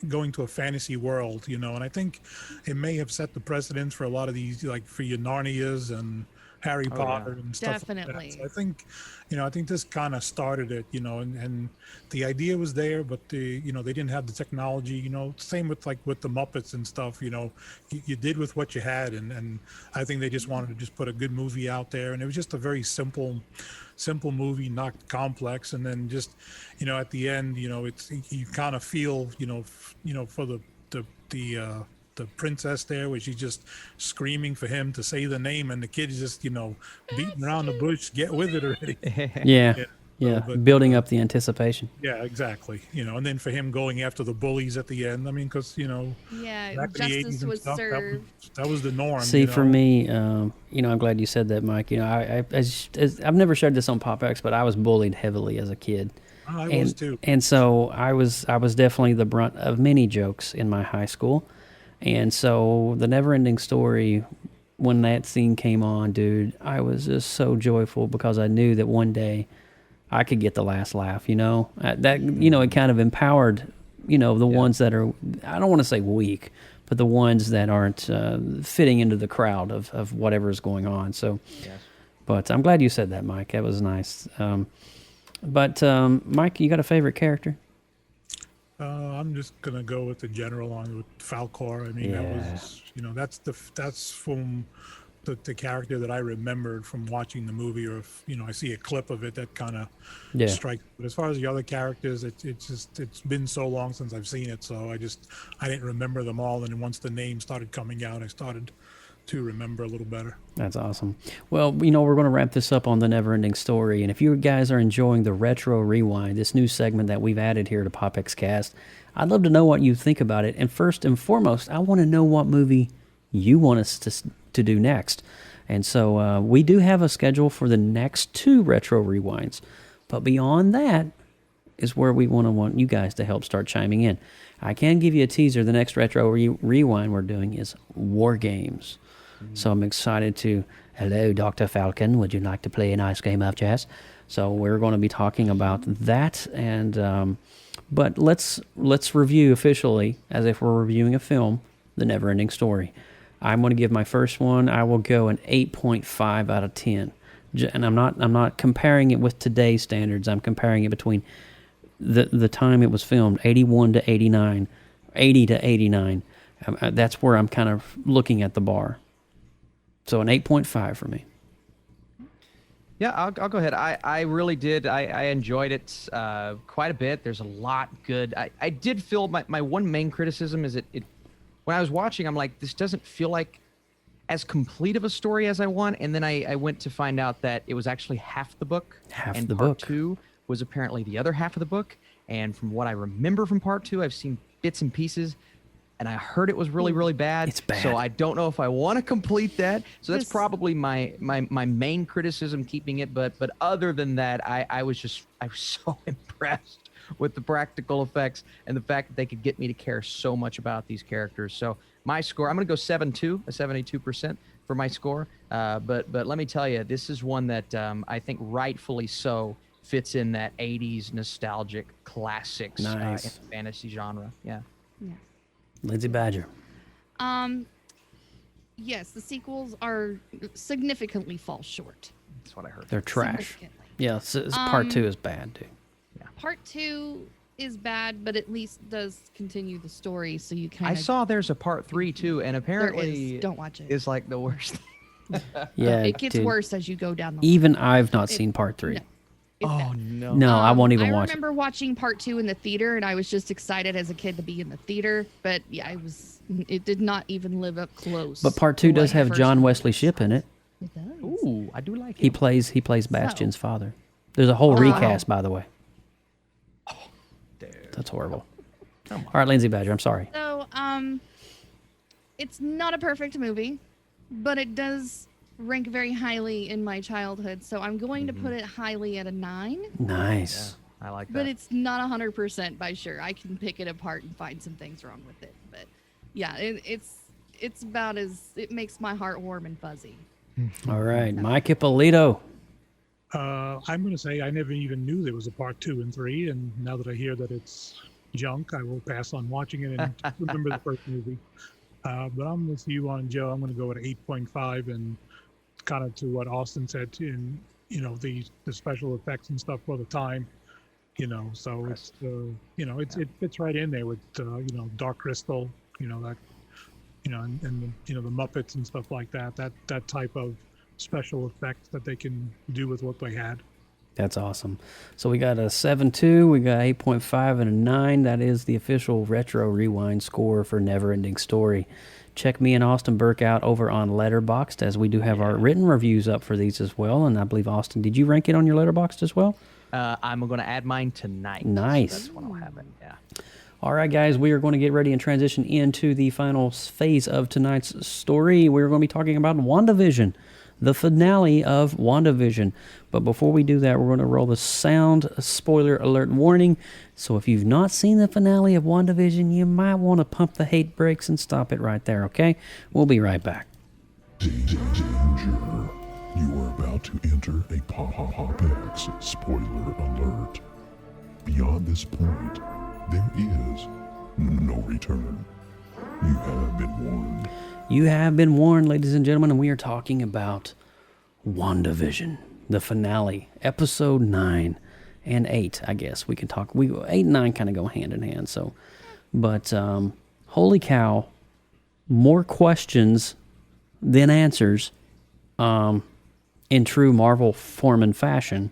going to a fantasy world, and I think it may have set the precedence for a lot of these, like for your Narnias and Harry Potter and stuff. Definitely. Like that. So I think this kind of started it, and the idea was there, but they didn't have the technology, same with the Muppets and stuff, you did with what you had. And I think they just wanted to just put a good movie out there. And it was just a very simple movie, not complex. And then just, at the end, it's, you kind of feel, for the princess there, where she's just screaming for him to say the name, and the kid is just beating around the bush. Get with it already. But, building up the anticipation. Yeah, exactly. And then for him going after the bullies at the end, I mean, because back in the 80s justice and was stuff, served. that was the norm. See, for me, I'm glad you said that, Mike. I've never shared this on PopX, but I was bullied heavily as a kid. I was too. And so I was definitely the brunt of many jokes in my high school. And so the Neverending Story, when that scene came on, dude, I was just so joyful because I knew that one day I could get the last laugh, it kind of empowered, the ones that are, I don't want to say weak, but the ones that aren't fitting into the crowd of whatever is going on. So, but I'm glad you said that, Mike. That was nice. But Mike, you got a favorite character? I'm just gonna go with the general on with Falcor. I mean, that was, that's from the character that I remembered from watching the movie, or if, I see a clip of it that kind of strikes. But as far as the other characters, it's been so long since I've seen it, so I didn't remember them all. And once the names started coming out, I started to remember a little better. That's awesome. Well, we're going to wrap this up on the Neverending Story, and if you guys are enjoying the Retro Rewind, this new segment that we've added here to PopXcast, I'd love to know what you think about it. And first and foremost, I want to know what movie you want us to do next. And so we do have a schedule for the next 2 Retro Rewinds, but beyond that is where we want you guys to help start chiming in. I can give you a teaser. The next Retro Rewind we're doing is War Games. So I'm excited to, hello, Dr. Falcon, would you like to play a nice game of chess? So we're going to be talking about that, and but let's review officially, as if we're reviewing a film, The Neverending Story. I'm going to give my first one, I will go an 8.5 out of 10. And I'm not comparing it with today's standards. I'm comparing it between the time it was filmed, 81 to 89, 80 to 89. That's where I'm kind of looking at the bar. So an 8.5 for me. Yeah, I'll go ahead. I really did. I enjoyed it quite a bit. There's a lot good. I did feel my one main criticism is it when I was watching, I'm like, this doesn't feel like as complete of a story as I want. And then I went to find out that it was actually half the book. Half the part book. 2 was apparently the other half of the book. And from what I remember from part 2, I've seen bits and pieces. And I heard it was really, really bad. It's bad. So I don't know if I want to complete that. So that's probably my main criticism, keeping it. But other than that, I was so impressed with the practical effects and the fact that they could get me to care so much about these characters. So my score, I'm going to go 7.2, a 72% for my score. But let me tell you, this is one that I think rightfully so fits in that 80s nostalgic classics in the fantasy genre. Yeah. Yeah. Lindsay Badger. Yes, the sequels are significantly fall short. That's what I heard. They're trash. Yeah, part 2 is bad, too. Yeah. Part 2 is bad, but at least does continue the story, so you kind of... I saw there's a part 3 too, and apparently don't watch it. It's like the worst. Yeah, it gets worse as you go down the Even I've not seen part 3. No. Oh, no. No, I won't even watch it. I remember watching part 2 in the theater, and I was just excited as a kid to be in the theater. But yeah, it did not even live up close. But part 2 does have John Wesley Shipp in it. It does. Ooh, I do like it. He plays Bastion's father. There's a whole recast, by the way. Oh, dude. That's horrible. All right, Lindsay Badger, I'm sorry. So, it's not a perfect movie, but it does rank very highly in my childhood, so I'm going to put it highly at a 9. Nice. Yeah, I like that. But it's not 100% by sure. I can pick it apart and find some things wrong with it. But yeah, it's about as it makes my heart warm and fuzzy. All right, Mike Ippolito. I'm going to say I never even knew there was a part 2 and 3, and now that I hear that it's junk, I will pass on watching it and remember the first movie. But I'm with you on Joe. I'm going to go at 8.5, and kind of to what Austin said in the special effects and stuff for the time, so it's it fits right in there with Dark Crystal, that and the Muppets and stuff like that type of special effects that they can do with what they had. That's awesome. So we got a 7.2, we got 8.5 and a 9. That is the official Retro Rewind score for Neverending Story. Check me and Austin Burke out over on Letterboxd, as we do have our written reviews up for these as well. And I believe, Austin, did you rank it on your Letterboxd as well? I'm going to add mine tonight. Nice. So that's when I'll have it, yeah. All right, guys, we are going to get ready and transition into the final phase of tonight's story. We're going to be talking about WandaVision, the finale of WandaVision. But before we do that, we're going to roll the sound spoiler alert warning. So if you've not seen the finale of WandaVision, you might want to pump the hate brakes and stop it right there, okay? We'll be right back. Danger. You are about to enter a PopX spoiler alert. Beyond this point, there is no return. You have been warned. You have been warned, ladies and gentlemen, and we are talking about WandaVision, the finale, episode 9. and 8, I guess we can talk. 8 and 9 kind of go hand in hand. So, but holy cow, more questions than answers, in true Marvel form and fashion.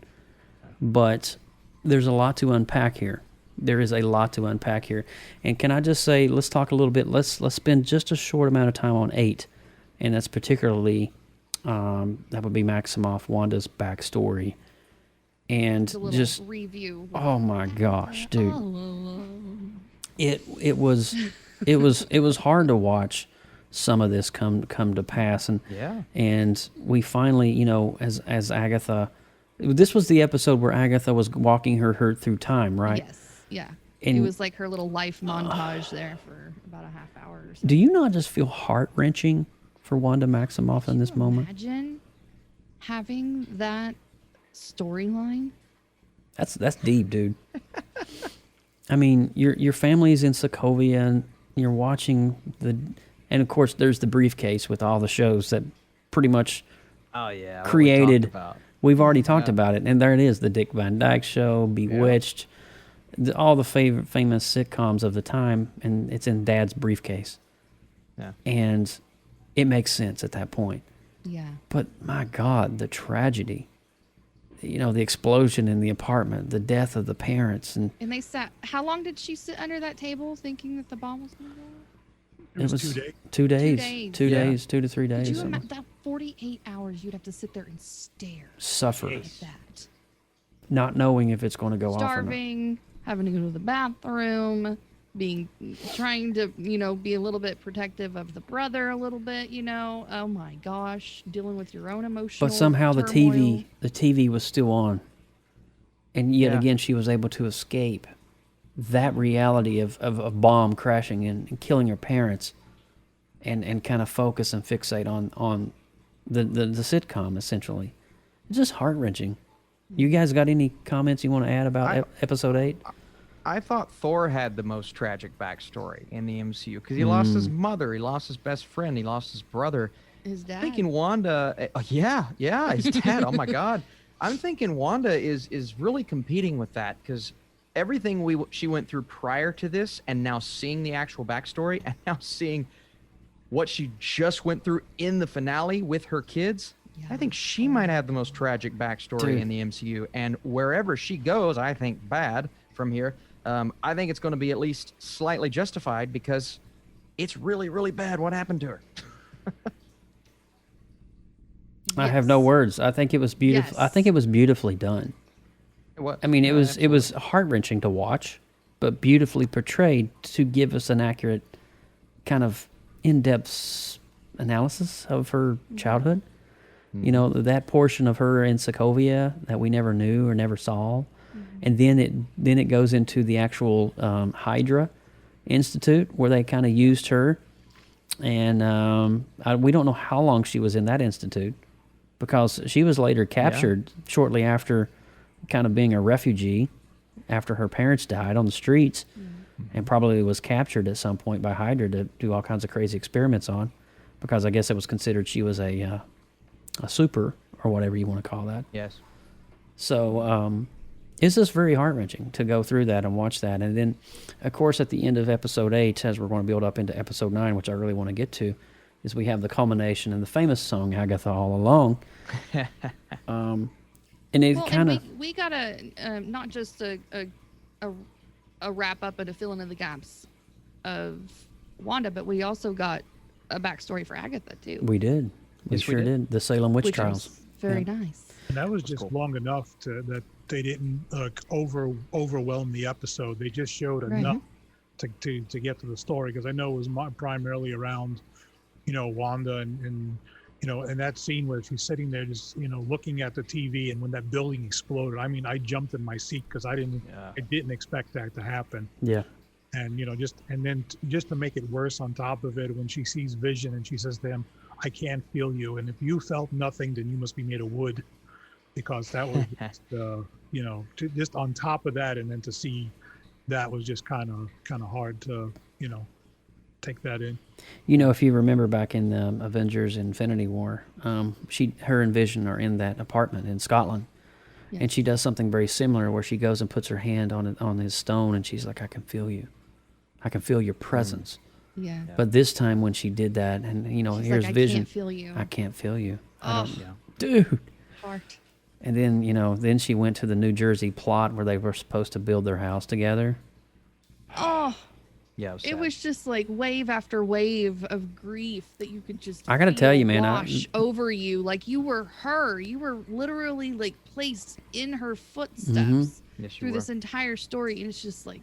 But there's a lot to unpack here. There is a lot to unpack here. And can I just say, let's talk a little bit. Let's spend just a short amount of time on 8, and that's particularly that would be Maximoff, Wanda's backstory, and just review. Oh my gosh, dude! It was hard to watch some of this come to pass, and we finally, as Agatha. This was the episode where Agatha was walking her hurt through time, right? Yes, yeah. And it was like her little life montage there for about a half hour or so. Do you not just feel heart-wrenching for Wanda Maximoff in this moment? Imagine having that storyline. That's deep, dude. I mean, your family's in Sokovia, and you're watching and of course there's the briefcase with all the shows that pretty much created. We've already talked about it, and there it is, the Dick Van Dyke Show, Bewitched, all the famous sitcoms of the time, and it's in Dad's briefcase. Yeah. And it makes sense at that point. Yeah. But my God, the tragedy, the explosion in the apartment, the death of the parents. And they sat, how long did she sit under that table thinking that the bomb was going to go off? It was 2 days. 2 days. 2 days, 2 to 3 days. Could you imagine that 48 hours you'd have to sit there and stare? Suffer. Like that. Not knowing if it's going to go off or not. Starving, having to go to the bathroom, trying to, be a little bit protective of the brother a little bit, Oh my gosh, dealing with your own emotional But somehow turmoil. the TV was still on. And yet again, she was able to escape that reality of a bomb crashing and killing her parents, and kind of focus and fixate on the sitcom, essentially. It's just heart-wrenching. You guys got any comments you want to add about episode 8? I thought Thor had the most tragic backstory in the MCU because he lost his mother, he lost his best friend, he lost his brother. His dad. I'm thinking Wanda, his dad. Oh my God. I'm thinking Wanda is really competing with that because everything she went through prior to this, and now seeing the actual backstory, and now seeing what she just went through in the finale with her kids, I think she might have the most tragic backstory in the MCU. And wherever she goes, I think bad from here. I think it's going to be at least slightly justified because it's really, really bad what happened to her. I have no words. I think it was beautiful. I think it was beautifully done. I mean, it was heart-wrenching to watch, but beautifully portrayed to give us an accurate kind of in-depth analysis of her childhood. That portion of her in Sokovia that we never knew or never saw. And then it goes into the actual Hydra Institute where they kind of used her. And we don't know how long she was in that institute because she was later captured shortly after kind of being a refugee after her parents died on the streets, and probably was captured at some point by Hydra to do all kinds of crazy experiments on, because I guess it was considered she was a super or whatever you want to call that. Yes. So it's just very heart-wrenching to go through that and watch that. And then, of course, at the end of episode 8, as we're going to build up into episode 9, which I really want to get to, is we have the culmination and the famous song Agatha All Along. And it kind of we got not just a wrap up and a fill in of the gaps of Wanda, but we also got a backstory for Agatha too. We did. We sure did. The Salem Witch Trials. Was very nice. And that was just long enough that they didn't overwhelm the episode. They just showed enough to get to the story, because I know it was primarily around, Wanda and and that scene where she's sitting there just, looking at the TV, and when that building exploded, I mean, I jumped in my seat because I didn't expect that to happen. Yeah. And, then to make it worse on top of it, when she sees Vision and she says to him, I can't feel you. And if you felt nothing, then you must be made of wood, because that was just, just on top of that. And then to see that was just kind of hard to, take that in. If you remember back in the Avengers Infinity War, her and Vision are in that apartment in Scotland, And she does something very similar where she goes and puts her hand on his stone, and she's like, I can feel you. I can feel your presence. Yeah. But this time when she did that, and She's here's like, Vision. I can't feel you. I can't feel you. Oh, Dude. Heart. And then, then she went to the New Jersey plot where they were supposed to build their house together. Oh. Yeah, it was just like wave after wave of grief that you could just I gotta tell you, man, wash over you. Like you were her. You were literally like placed in her footsteps through this entire story, and it's just like.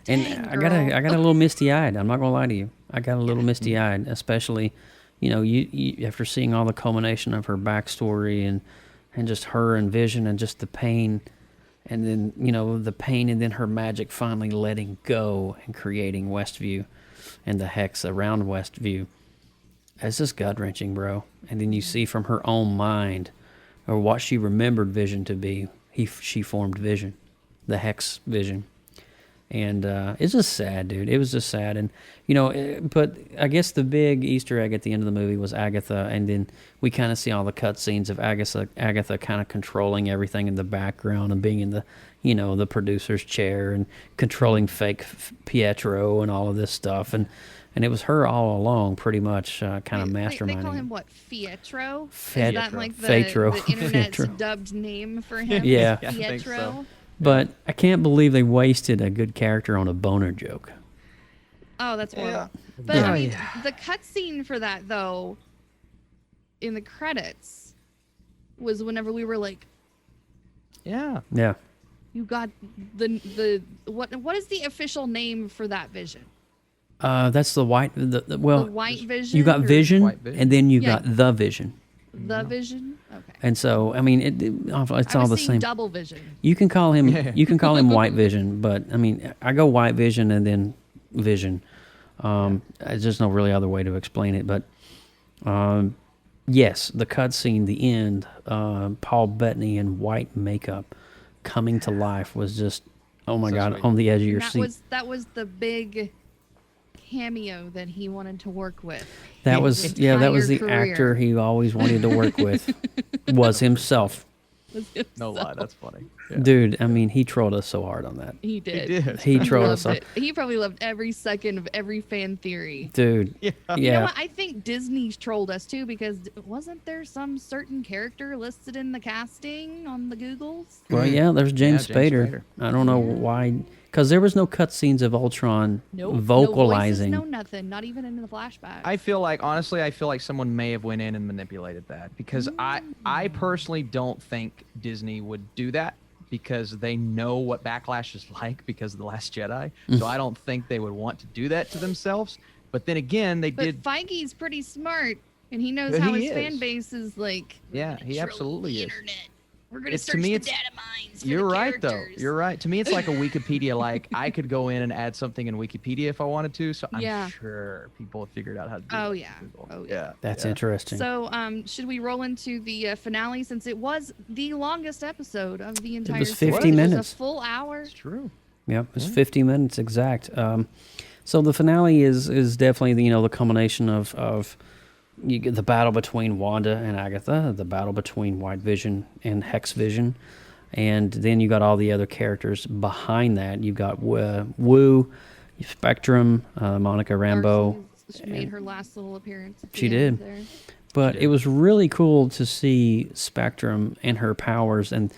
And I got a little misty-eyed. I'm not gonna lie to you. I got a little misty-eyed, especially, you after seeing all the culmination of her backstory and just her and Vision and just the pain, and then the pain and then her magic finally letting go and creating Westview, and the hex around Westview. It's just gut-wrenching, bro. And then you see from her own mind, or what she remembered Vision to be, she formed Vision, the hex Vision. And it's just sad, dude. It was just sad. And, but I guess the big Easter egg at the end of the movie was Agatha. And then we kind of see all the cutscenes of Agatha kind of controlling everything in the background and being in the, the producer's chair and controlling fake Pietro and all of this stuff. And it was her all along, pretty much, kind of masterminding. They call him what, Fietro? Is Fet- that like the internet's Fietro. dubbed name for him? Yeah. Fietro? I think so. But I can't believe they wasted a good character on a boner joke. Oh, that's horrible. But I mean, the cutscene for that though, in the credits, was whenever we were like, yeah, you got the what is the official name for that Vision? That's the white. The the white Vision. You got Vision, and then you got the Vision. The Vision. Okay. And so, I mean, it's all the same. Double Vision. You can call him. You can call him White Vision, but I mean, I go White Vision and then Vision. There's just no really other way to explain it, but yes, the cutscene, the end, Paul Bettany in white makeup coming to life was just, oh my God, sweet. On the edge of your seat. That was the big cameo that he wanted to work with. That was that was the career. Actor he always wanted to work with was himself. No lie, that's funny. Yeah. Dude, I mean, he trolled us so hard on that. He did. He trolled us. He probably loved every second of every fan theory. Dude. Yeah. You know what? I think Disney trolled us too, because wasn't there some certain character listed in the casting on the Googles? Well, yeah, there's James Spader. I don't know why. Because there was no cutscenes of Ultron vocalizing. No voices, no nothing. Not even in the flashback. I feel like someone may have went in and manipulated that, because I personally don't think Disney would do that, because they know what Backlash is like because of The Last Jedi. So I don't think they would want to do that to themselves. But then again, they did. But Feige's pretty smart, and he knows how his fan base is like. Yeah, he absolutely is. Internet. We're going to search the data mines for the right, characters. though. You're right. To me, it's like a Wikipedia. Like, I could go in and add something in Wikipedia if I wanted to. So I'm sure people have figured out how to do it. Oh, yeah. That's interesting. So should we roll into the finale, since it was the longest episode of the entire series? It was 50 minutes. It was a full hour. It's true. Yep, it was 50 minutes exact. So the finale is definitely the culmination of you get the battle between Wanda and Agatha, the battle between White Vision and Hex Vision, and then you got all the other characters behind that. You've got Wu, Spectrum, Monica Rambeau. She made her last little appearance. She did. But it was really cool to see Spectrum and her powers. And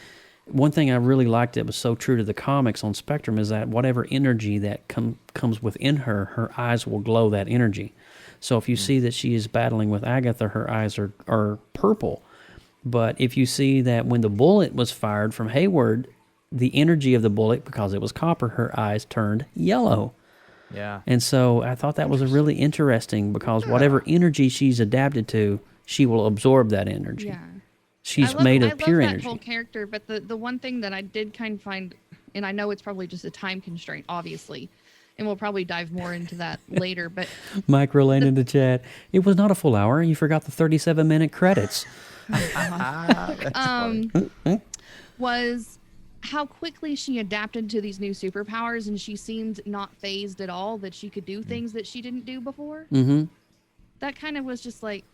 one thing I really liked that was so true to the comics on Spectrum is that whatever energy that comes within her, her eyes will glow that energy. So if you see that she is battling with Agatha, her eyes are purple. But if you see that when the bullet was fired from Hayward, the energy of the bullet, because it was copper, her eyes turned yellow. Yeah. And so I thought that was really interesting, because whatever energy she's adapted to, she will absorb that energy. Yeah. She's made of pure I love energy. that whole character, but the one thing that I did kind of find, and I know it's probably just a time constraint, obviously, and we'll probably dive more into that later, but... Mike Rolane in the chat. It was not a full hour. You forgot the 37-minute credits. Was how quickly she adapted to these new superpowers, and she seemed not phased at all that she could do things that she didn't do before. Mm-hmm. That kind of was just like,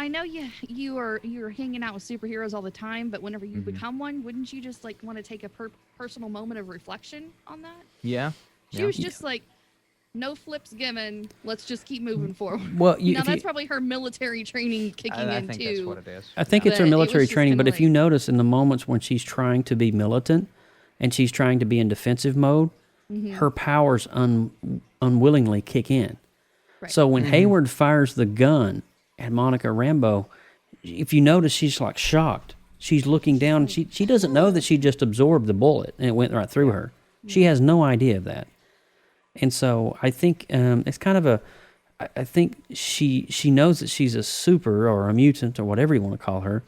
I know you're hanging out with superheroes all the time, but whenever you become one, wouldn't you just like want to take a personal moment of reflection on that? Yeah. She was just like, no flips given. Let's just keep moving forward. Well, now that's probably her military training kicking in too. I think that's what it is. I think it's her military training, but if you notice in the moments when she's trying to be militant and she's trying to be in defensive mode, her powers unwillingly kick in. Right. So when Hayward fires the gun at Monica Rambeau, if you notice, she's like shocked. She's looking down. She doesn't know that she just absorbed the bullet and it went right through her. She has no idea of that. And so I think it's kind of I think she knows that she's a super or a mutant or whatever you want to call her,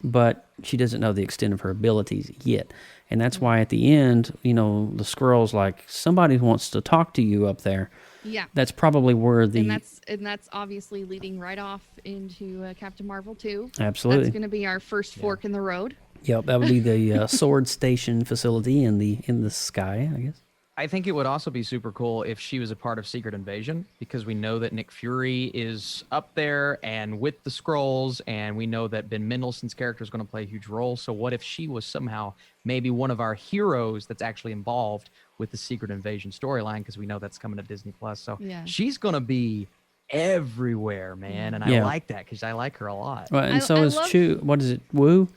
but she doesn't know the extent of her abilities yet. And that's why at the end, the Skrulls like, somebody wants to talk to you up there. Yeah. That's probably where the... And that's obviously leading right off into Captain Marvel 2. Absolutely. That's going to be our first fork in the road. Yep, that would be the Sword Station facility in the sky, I guess. I think it would also be super cool if she was a part of Secret Invasion, because we know that Nick Fury is up there and with the Skrulls, and we know that Ben Mendelsohn's character is going to play a huge role. So what if she was somehow maybe one of our heroes that's actually involved with the Secret Invasion storyline, because we know that's coming to Disney Plus. So she's going to be everywhere, man, and I like that because I like her a lot. Well, and so is Chu. What is it? Woo?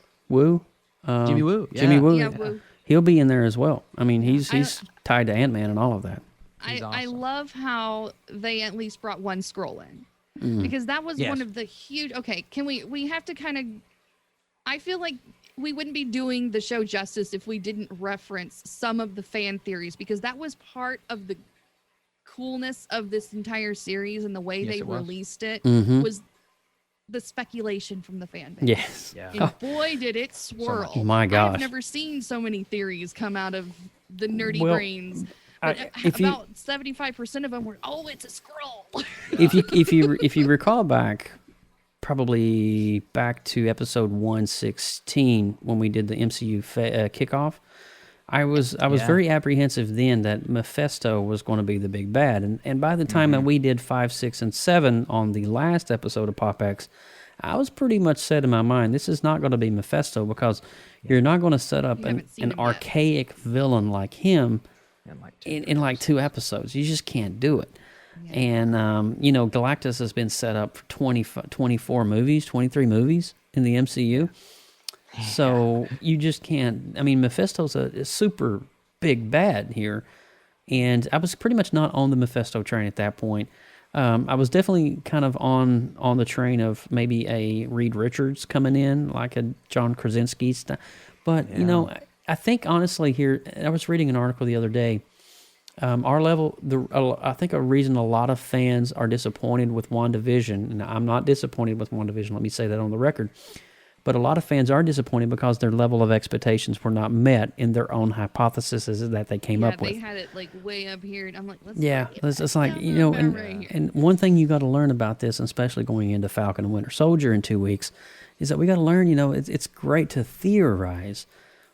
Jimmy Woo. Yeah. Jimmy Woo. Yeah, Woo. He'll be in there as well. I mean, he's tied to Ant-Man and all of that. I love how they at least brought one Skrull in, because that was one of the huge. Okay, can we have to kind of? I feel like we wouldn't be doing the show justice if we didn't reference some of the fan theories, because that was part of the coolness of this entire series and the way they released it was the speculation from the fan base. Yes. Yeah. And boy, did it swirl. Oh my gosh. I've never seen so many theories come out of the nerdy brains. But about 75% of them were, it's a Skrull. if you recall back, probably back to episode 116 when we did the MCU kickoff, I was very apprehensive then that Mephisto was going to be the big bad, and by the time that we did 5, 6, and 7 on the last episode of PopX, I was pretty much set in my mind this is not going to be Mephisto, because you're not going to set up an archaic villain like him in like 2 episodes. You just can't do it. Yeah. And Galactus has been set up for 24 movies, 23 movies in the MCU. So you just can't. I mean, Mephisto's a super big bad here, and I was pretty much not on the Mephisto train at that point. I was definitely kind of on the train of maybe a Reed Richards coming in, like a John Krasinski style. But I think honestly here, I was reading an article the other day. Our level, I think a reason a lot of fans are disappointed with WandaVision, and I'm not disappointed with WandaVision. Let me say that on the record. But a lot of fans are disappointed because their level of expectations were not met in their own hypotheses that they came up with. Yeah, they had it like way up here, and I'm like, it's like, and one thing you got to learn about this, and especially going into Falcon and Winter Soldier in 2 weeks, is that we got to learn, it's great to theorize,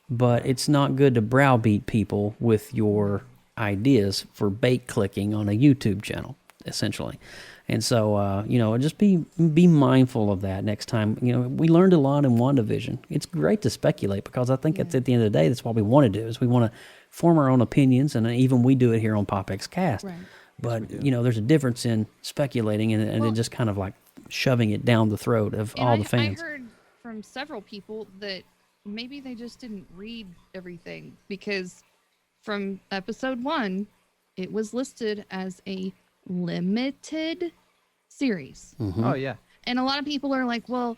but it's not good to browbeat people with your ideas for bait clicking on a YouTube channel, essentially. And so, just be mindful of that next time. We learned a lot in WandaVision. It's great to speculate, because I think at the end of the day, that's what we want to do, is we want to form our own opinions, and even we do it here on PopXcast. Right. But, there's a difference in speculating and then just kind of like shoving it down the throat of all the fans. I heard from several people that maybe they just didn't read everything, because from episode 1, it was listed as a limited series. Oh yeah. And a lot of people are like, well,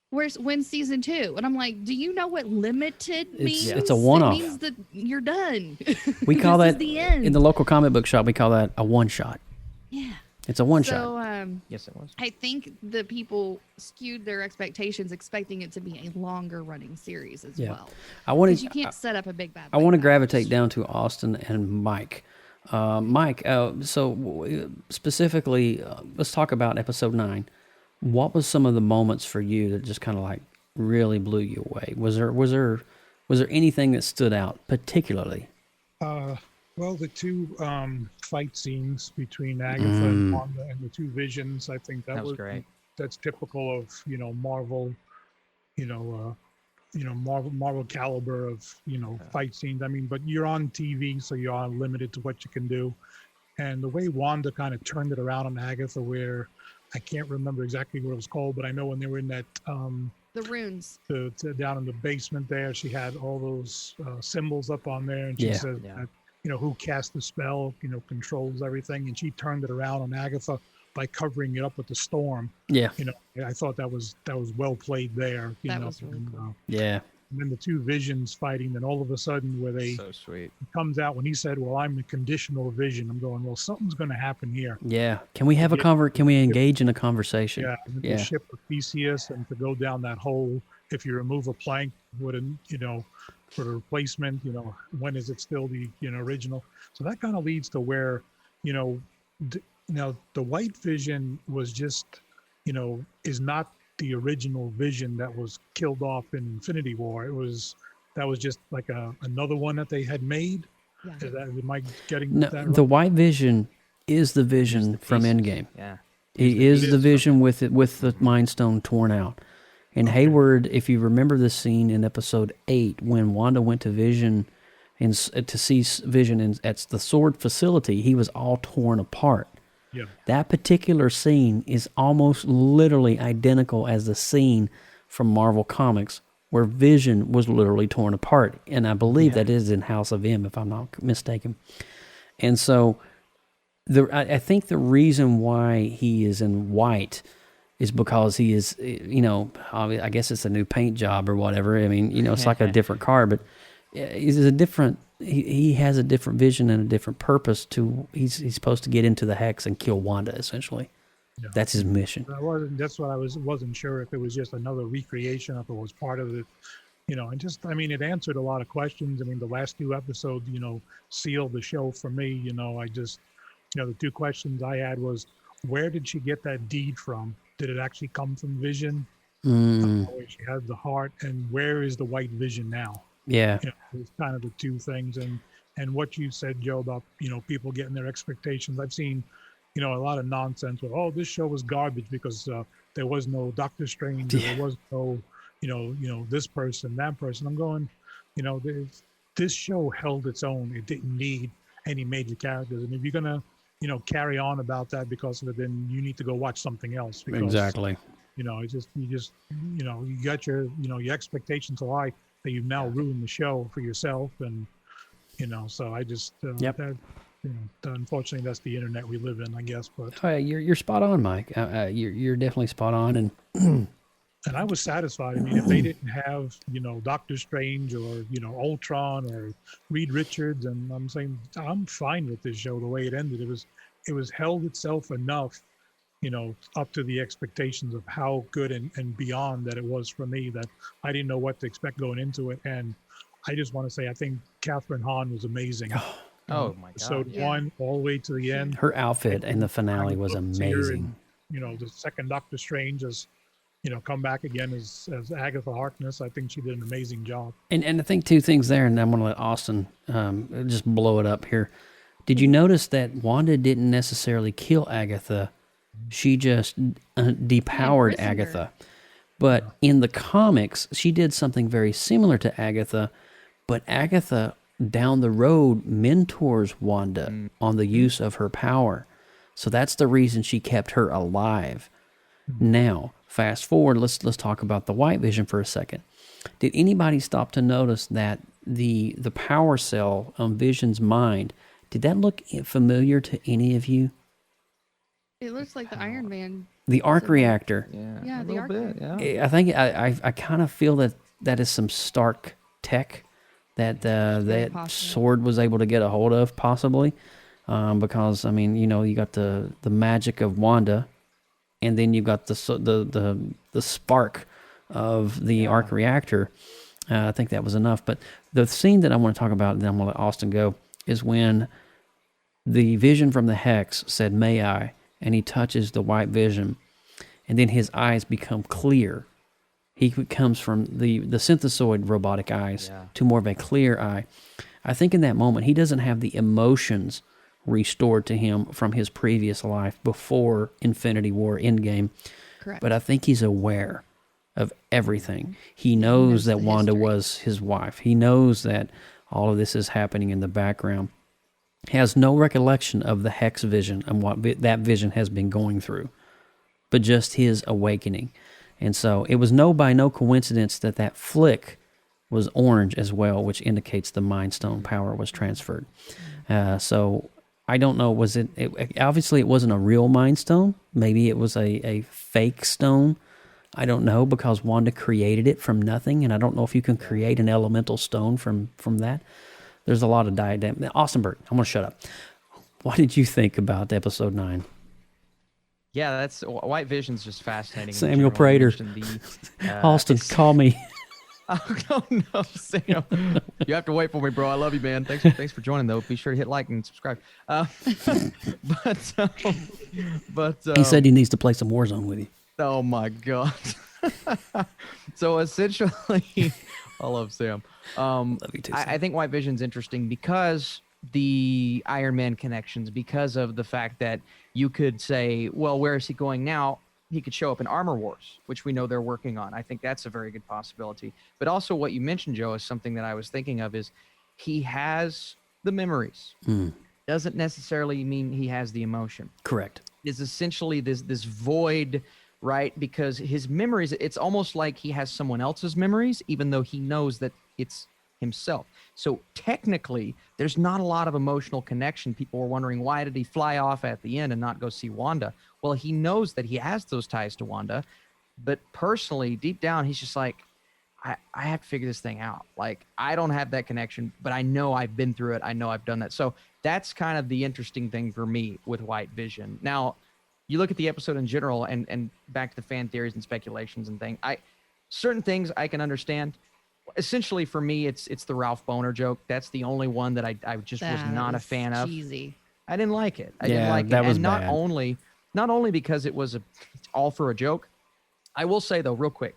when's season 2? And I'm like, do you know what limited means? It's a one-off. It means that you're done. We call that the end. In the local comic book shop, we call that a one-shot. Yeah. It's a one-shot. So, yes, it was. I think the people skewed their expectations, expecting it to be a longer running series as well. Because you can't set up a big bad. I want to gravitate down to Austin and Mike. Mike, so specifically, let's talk about episode 9. What was some of the moments for you that just kind of like really blew you away? Was there anything that stood out particularly? Well, the 2 fight scenes between Agatha and Wanda, and the 2 visions, I think that was great. that's typical of Marvel, Marvel caliber of fight scenes. I mean, but you're on TV, so you are limited to what you can do. And the way Wanda kind of turned it around on Agatha, where I can't remember exactly what it was called, but I know when they were in that the runes down in the basement there, she had all those symbols up on there, and she said that, who cast the spell, controls everything, and she turned it around on Agatha by covering it up with the storm. Yeah. I thought that was well played there. That was really cool. Yeah. And then the two Visions fighting, then all of a sudden where they so sweet comes out when he said, "Well, I'm the conditional Vision." I'm going, well, something's going to happen here. Yeah. Can we have Can we engage in a conversation? Yeah. The ship of Theseus, and to go down that hole, if you remove a plank, wouldn't for the replacement, when is it still the original? So that kind of leads to where now the White Vision was just is not the original Vision that was killed off in Infinity War. That was just like another one that they had made. Yeah. Am I getting that right? The White Vision is the Vision from Endgame. Yeah. He is the Vision with the Mind Stone torn out. And Hayward, if you remember the scene in episode 8 when Wanda went to Vision and to see Vision at the sword facility, he was all torn apart. Yeah. That particular scene is almost literally identical as the scene from Marvel Comics where Vision was literally torn apart. And I believe that is in House of M, if I'm not mistaken. And so I think the reason why he is in white is because he is, I guess it's a new paint job or whatever. I mean, it's like a different car, but he's a different... He has a different vision and a different purpose he's supposed to get into the Hex and kill Wanda, essentially. Yeah. That's his mission. That's what I wasn't sure if it was just another recreation, if it was part of it, and just, it answered a lot of questions. I mean, the last 2 episodes, sealed the show for me. I just, the 2 questions I had was, where did she get that deed from? Did it actually come from Vision? Where she had the heart, and where is the White Vision now? Yeah. It's kind of the 2 things. And what you said, Joe, about, people getting their expectations. I've seen, a lot of nonsense with, this show was garbage because there was no Doctor Strange, or there was no, this person, that person. I'm going, this show held its own. It didn't need any major characters. And if you're going to, carry on about that because of it, then you need to go watch something else. Because, exactly. You got your, your expectations so high that you've now ruined the show for yourself. And, so I just, unfortunately that's the internet we live in, I guess. But you're spot on, Mike. You're definitely spot on. And and I was satisfied. I mean, if they didn't have, Doctor Strange or, Ultron or Reed Richards, and I'm saying I'm fine with this show the way it ended. It was held itself enough, up to the expectations of how good and beyond that it was for me, that I didn't know what to expect going into it. And I just want to say, I think Catherine Hahn was amazing. Oh my God. Episode 1 all the way to the end. Her outfit in the finale was amazing. And, the second Doctor Strange has, come back again as Agatha Harkness. I think she did an amazing job. And I think 2 things there, and I'm going to let Austin just blow it up here. Did you notice that Wanda didn't necessarily kill Agatha? She just depowered Agatha. But in the comics, she did something very similar to Agatha, but Agatha down the road mentors Wanda on the use of her power. So that's the reason she kept her alive. Now, fast forward, let's talk about the White Vision for a second. Did anybody stop to notice that the power cell on Vision's mind, did that look familiar to any of you? It looks like the Iron Man. The arc reactor. Yeah, the arc reactor. Yeah. I think I kind of feel that is some Stark tech that that sword was able to get a hold of, possibly, because you got the magic of Wanda, and then you've got the spark of the arc reactor. I think that was enough. But the scene that I want to talk about, and then I'm going to let Austin go, is when the Vision from the Hex said, "May I?" and he touches the White Vision, and then his eyes become clear. He comes from the synthesoid robotic eyes to more of a clear eye. I think in that moment, he doesn't have the emotions restored to him from his previous life before Infinity War Endgame. Correct. But I think he's aware of everything. He knows that Wanda was his wife. He knows that all of this is happening in the background. He has no recollection of the Hex vision and what that vision has been going through, but just his awakening. And so it was by no coincidence that that flick was orange as well, which indicates the Mind Stone power was transferred. So I don't know, was it obviously it wasn't a real Mind Stone. Maybe it was a fake stone. I don't know, because Wanda created it from nothing, and I don't know if you can create an elemental stone from that. There's a lot of diadem. Austinberg, I'm going to shut up. What did you think about episode 9? Yeah, that's White Vision's just fascinating. Samuel Prater. Austin, call me. Oh no, Sam! You have to wait for me, bro. I love you, man. Thanks for joining, though. Be sure to hit like and subscribe. But he said he needs to play some Warzone with you. Oh my god! So essentially, I love Sam. Love you too, Sam. I think White Vision's interesting because the Iron Man connections, because of the fact that you could say, well, where is he going now? He could show up in Armor Wars, which we know they're working on. I think that's a very good possibility. But also what you mentioned, Joe, is something that I was thinking of, is he has the memories. Doesn't necessarily mean he has the emotion. Correct. It's essentially this void, right? Because his memories, it's almost like he has someone else's memories, even though he knows that it's himself. So technically, there's not a lot of emotional connection. People were wondering, why did he fly off at the end and not go see Wanda? Well, he knows that he has those ties to Wanda, but personally, deep down, he's just like, I have to figure this thing out. Like, I don't have that connection, but I know I've been through it. I know I've done that. So that's kind of the interesting thing for me with White Vision. Now, you look at the episode in general, and back to the fan theories and speculations and things. Certain things I can understand. Essentially, for me, it's the Ralph Boner joke. That's the only one that I just was not a fan of. Cheesy. I didn't like it. I Yeah, didn't like that it. was And bad. not only because it was all for a joke. I will say, though, real quick.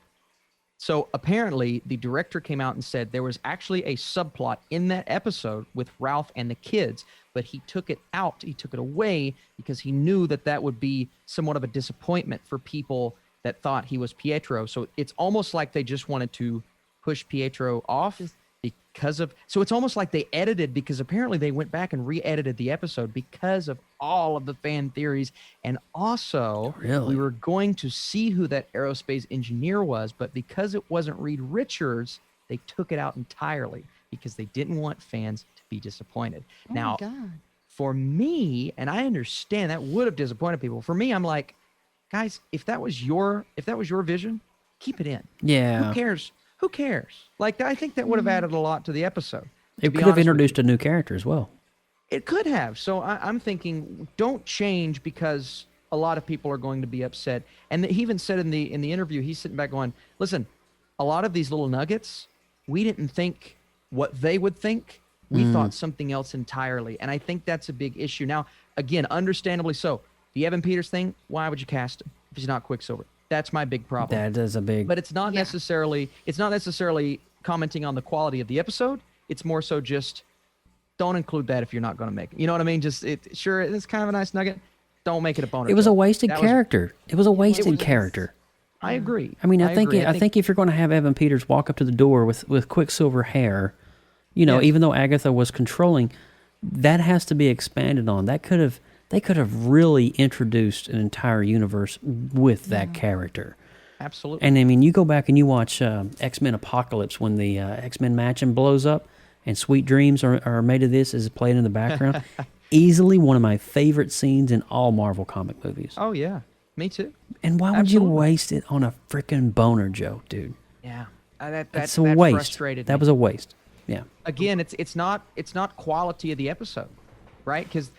So apparently, the director came out and said there was actually a subplot in that episode with Ralph and the kids, but he took it out. He took it away because he knew that would be somewhat of a disappointment for people that thought he was Pietro. So it's almost like they just wanted to push Pietro off because of, so it's almost like they edited, because apparently they went back and re-edited the episode because of all of the fan theories. And also we were going to see who that aerospace engineer was, but because it wasn't Reed Richards, they took it out entirely because they didn't want fans to be disappointed. Oh Now, my God. for me, and I understand that would have disappointed people. For me, I'm like, guys, if that was your vision, keep it in. Yeah. Who cares? Who cares? Like, I think that would have added a lot to the episode. It could have introduced a new character as well. It could have. So I'm thinking, don't change because a lot of people are going to be upset. And he even said in the interview, he's sitting back going, listen, a lot of these little nuggets, we didn't think what they would think. We thought something else entirely. And I think that's a big issue. Now, again, understandably so. The Evan Peters thing, why would you cast him if he's not Quicksilver? That's my big problem. That is a big... But it's not necessarily commenting on the quality of the episode. It's more so just don't include that if you're not going to make it. You know what I mean? Just sure, it's kind of a nice nugget. Don't make it a boner. It was a joke. wasted character. It was a wasted character. I agree. I mean, I think if you're going to have Evan Peters walk up to the door with Quicksilver hair, you know, even though Agatha was controlling, that has to be expanded on. They could have really introduced an entire universe with that character. Absolutely. And I mean, you go back and you watch X-Men Apocalypse when the X-Men mansion blows up and Sweet Dreams are made of this is played in the background. Easily one of my favorite scenes in all Marvel comic movies. Oh, yeah. Me too. And why would you waste it on a freaking boner joke, dude? Yeah. That's a waste. Frustrated that me. was a waste. Yeah. Again, it's not quality of the episode, right? Because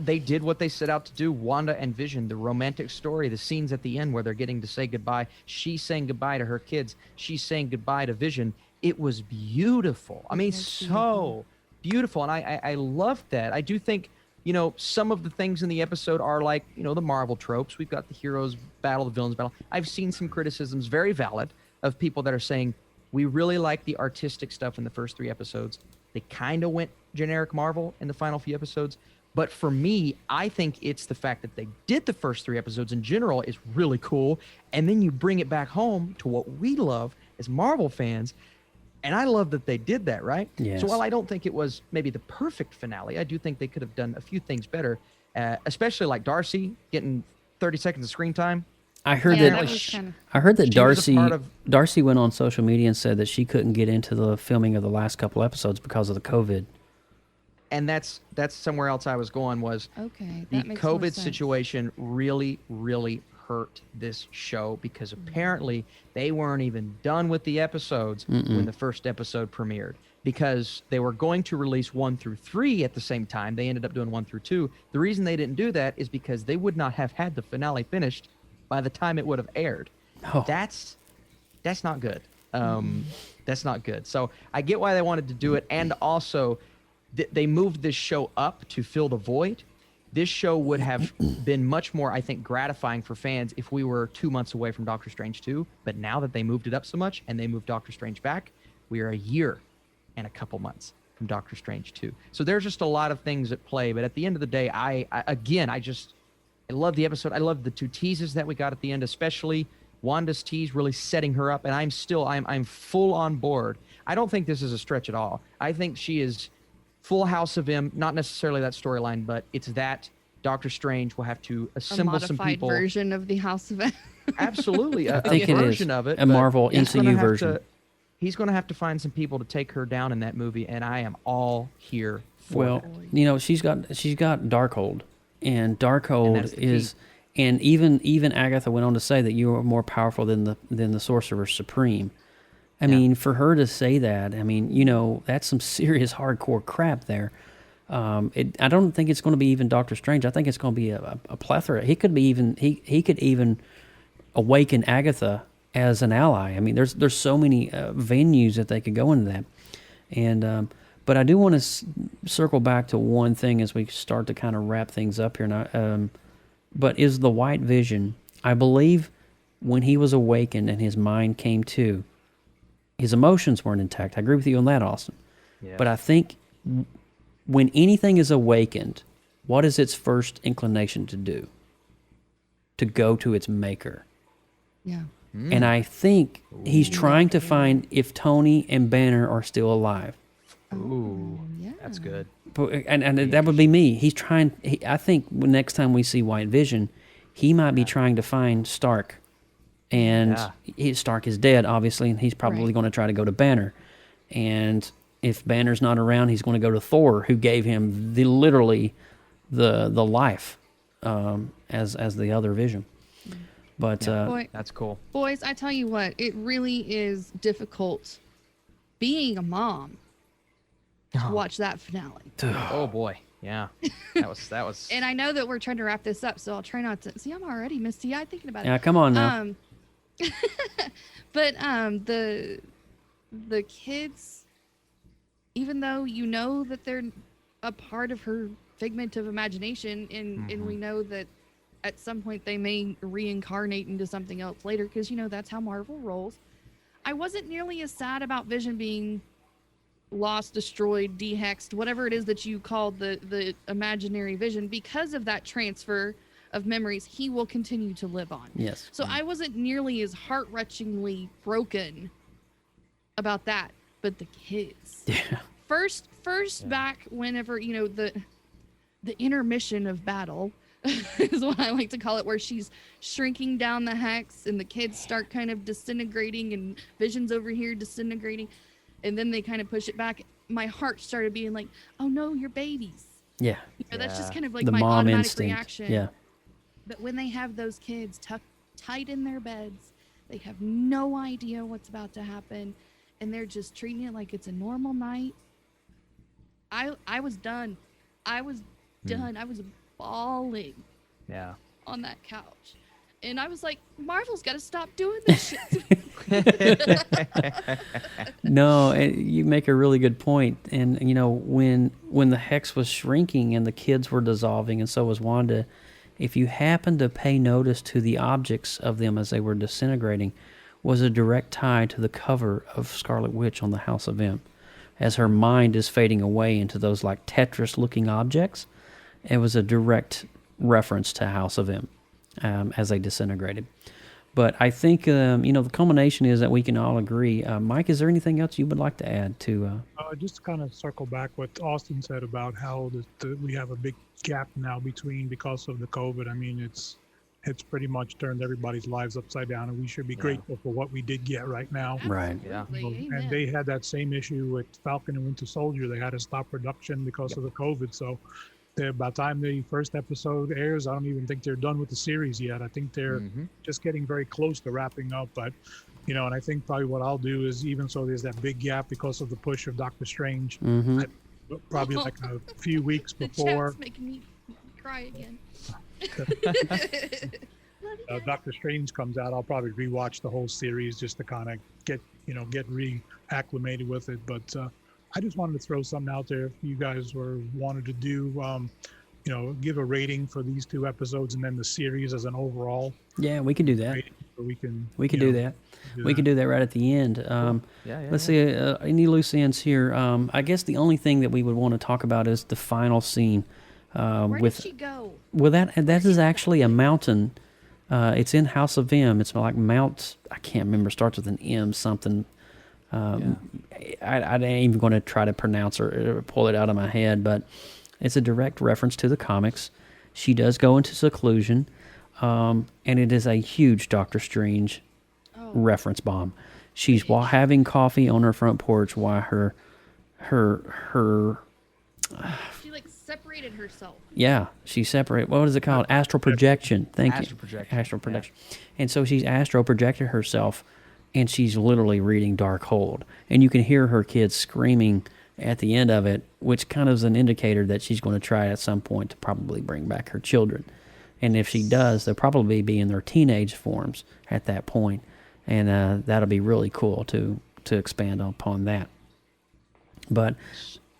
they did what they set out to do. Wanda and Vision, the romantic story, the scenes at the end where they're getting to say goodbye. She's saying goodbye to her kids. She's saying goodbye to Vision. It was beautiful. I mean, so beautiful. And I loved that. I do think, you know, some of the things in the episode are like, you know, the Marvel tropes. We've got the heroes battle, the villains battle. I've seen some criticisms, very valid, of people that are saying, we really like the artistic stuff in the first 3 episodes. They kind of went generic Marvel in the final few episodes. But for me, I think it's the fact that they did the first 3 episodes in general is really cool. And then you bring it back home to what we love as Marvel fans. And I love that they did that, right? Yes. So while I don't think it was maybe the perfect finale, I do think they could have done a few things better, especially like Darcy getting 30 seconds of screen time. I heard that Darcy went on social media and said that she couldn't get into the filming of the last couple episodes because of the COVID. And that's somewhere else I was going was okay, the that makes more COVID sense. situation really, really hurt this show because apparently they weren't even done with the episodes when the first episode premiered because they were going to release 1 through 3 at the same time. They ended up doing 1 through 2. The reason they didn't do that is because they would not have had the finale finished by the time it would have aired. Oh. That's not good. That's not good. So I get why they wanted to do it. And also they moved this show up to fill the void. This show would have been much more, I think, gratifying for fans if we were 2 months away from Doctor Strange 2. But now that they moved it up so much and they moved Doctor Strange back, we are a year and a couple months from Doctor Strange 2. So there's just a lot of things at play. But at the end of the day, I love the episode. I love the 2 teases that we got at the end, especially Wanda's tease really setting her up. And I'm full on board. I don't think this is a stretch at all. I think she is full House of M, not necessarily that storyline, but it's that Doctor Strange will have to assemble some people. A modified version of the House of M. Absolutely. I think it version is of it. a Marvel MCU version. He's going to have to find some people to take her down in that movie, and I am all here for that. You know, she's got Darkhold, and Darkhold is, and even Agatha went on to say that you are more powerful than the Sorcerer Supreme. I mean, for her to say that, I mean, you know, that's some serious hardcore crap there. I don't think it's going to be even Doctor Strange. I think it's going to be a plethora. He could even awaken Agatha as an ally. I mean, there's so many venues that they could go into that. And but I do want to circle back to one thing as we start to kind of wrap things up here now. But is the White Vision? I believe when he was awakened and his mind came to, his emotions weren't intact. I agree with you on that, Austin. Yeah. But I think when anything is awakened, what is its first inclination to do? To go to its maker. Yeah. And I think he's trying to find if Tony and Banner are still alive. Ooh, that's good. And that would be me. He's trying. I think next time we see White Vision, he might be trying to find Stark. And Stark is dead, obviously, and he's probably going to try to go to Banner. And if Banner's not around, he's going to go to Thor, who gave him literally the life as the other Vision. But that's cool. Boys, I tell you what, it really is difficult being a mom to watch that finale. Oh boy, yeah, that was. And I know that we're trying to wrap this up, so I'll try not to. See, I'm already misty-eyed thinking about it. Yeah, come on now. But the kids, even though you know that they're a part of her figment of imagination, and we know that at some point they may reincarnate into something else later, because you know that's how Marvel rolls. I wasn't nearly as sad about Vision being lost, destroyed, dehexed, whatever it is that you called the imaginary Vision, because of that transfer of memories. He will continue to live on. Yes. So I wasn't nearly as heart-wrenchingly broken about that, but the kids. Yeah. First, back whenever, you know, the intermission of battle is what I like to call it, where she's shrinking down the hex and the kids start kind of disintegrating and Vision's over here disintegrating, and then they kind of push it back. My heart started being like, oh no, you're babies. Yeah. You know, that's just kind of like the my mom automatic instinct. reaction. Yeah. But when they have those kids tucked tight in their beds, they have no idea what's about to happen, and they're just treating it like it's a normal night. I was done. I was done. I was bawling on that couch. And I was like, Marvel's got to stop doing this shit. No, you make a really good point. And, you know, when the hex was shrinking and the kids were dissolving and so was Wanda, if you happen to pay notice to the objects of them as they were disintegrating, was a direct tie to the cover of Scarlet Witch on the House of M. As her mind is fading away into those like Tetris-looking objects, it was a direct reference to House of M as they disintegrated. But I think, the culmination is that we can all agree. Mike, is there anything else you would like to add to? Just to kind of circle back what Austin said about how we have a big gap now because of the COVID. I mean, it's pretty much turned everybody's lives upside down, and we should be grateful for what we did get right now. Right. Yeah. And they had that same issue with Falcon and Winter Soldier. They had to stop production because of the COVID. So by the time the first episode airs, I don't even think they're done with the series yet. I think they're just getting very close to wrapping up. But, and I think probably what I'll do is, even so there's that big gap because of the push of Doctor Strange, probably like a few weeks before. Chat's making me cry again. Doctor Strange comes out, I'll probably rewatch the whole series just to kind of get reacclimated with it. But I just wanted to throw something out there. If you guys wanted to do, give a rating for these 2 episodes and then the series as an overall. Yeah, we can do that. We can do that. We can do that right at the end. Let's see, any loose ends here. I guess the only thing that we would want to talk about is the final scene. Where did she go? Well, that is actually a mountain. It's in House of M. It's like Mount, I can't remember, starts with an M something. I ain't even going to try to pronounce or pull it out of my head, but it's a direct reference to the comics. She does go into seclusion, and it is a huge Doctor Strange reference bomb. She's having coffee on her front porch while her she separated herself. Yeah, she separated. What is it called? Astral projection. Thank you. Projection. Astral projection. Yeah. And so she's astral projected herself, and she's literally reading Darkhold. And you can hear her kids screaming at the end of it, which kind of is an indicator that she's going to try at some point to probably bring back her children. And if she does, they'll probably be in their teenage forms at that point. And that'll be really cool to expand upon that. But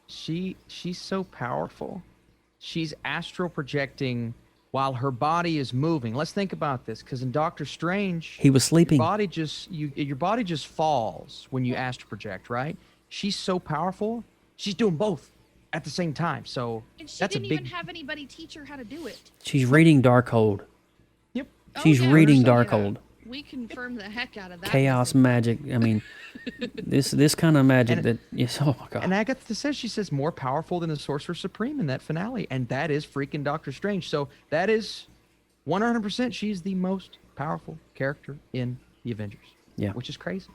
she's so powerful. She's astral projecting while her body is moving. Let's think about this, because in Doctor Strange, he was sleeping. Your body just falls when you astral project, right? She's so powerful. She's doing both at the same time. So and she that's didn't a big. even have anybody teach her how to do it. She's reading Darkhold. Yep. She's reading Darkhold. We confirmed the heck out of that. Chaos magic. I mean, this kind of magic yes. Oh my God. And Agatha says, she says, more powerful than the Sorcerer Supreme in that finale, and that is freaking Doctor Strange. So that is 100%. She's the most powerful character in the Avengers. Yeah, which is crazy.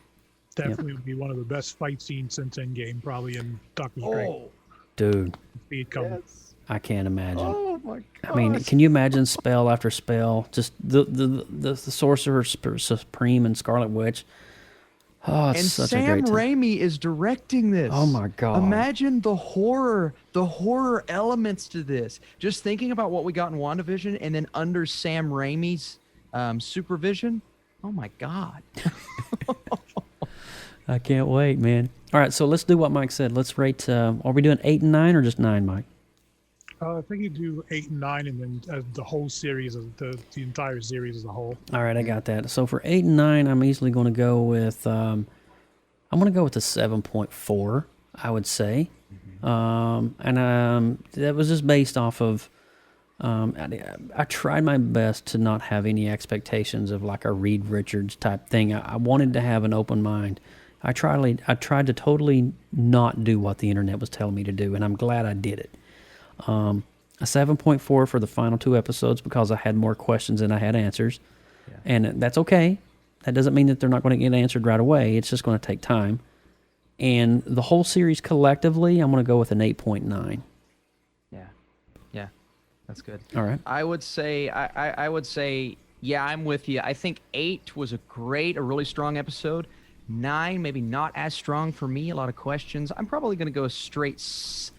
Definitely would be one of the best fight scenes since Endgame, probably in Doctor Strange. Oh, dude, see it coming. Yes. I can't imagine. Oh my God. I mean, can you imagine spell after spell? Just the Sorcerer Supreme and Scarlet Witch. Oh, it's such a great Sam time. Raimi is directing this. Oh my God. Imagine the horror elements to this. Just thinking about what we got in WandaVision, and then under Sam Raimi's supervision. Oh my God. I can't wait, man. All right, so let's do what Mike said. Let's rate. Are we doing 8 and 9 or just 9, Mike? I think you do 8 and 9, and then the whole series, the entire series as a whole. All right, I got that. So for 8 and 9, I'm easily going to go with. I'm going to go with a 7.4. I would say, and that was just based off of. I tried my best to not have any expectations of like a Reed Richards type thing. I wanted to have an open mind. I tried to totally not do what the internet was telling me to do, and I'm glad I did it. A 7.4 for the final 2 episodes because I had more questions than I had answers. Yeah. And that's okay. That doesn't mean that they're not going to get answered right away. It's just going to take time. And the whole series collectively, I'm going to go with an 8.9. Yeah, that's good. All right. I would say, yeah, I'm with you. I think 8 was a really strong episode. 9, maybe not as strong for me. A lot of questions. I'm probably going to go straight 7,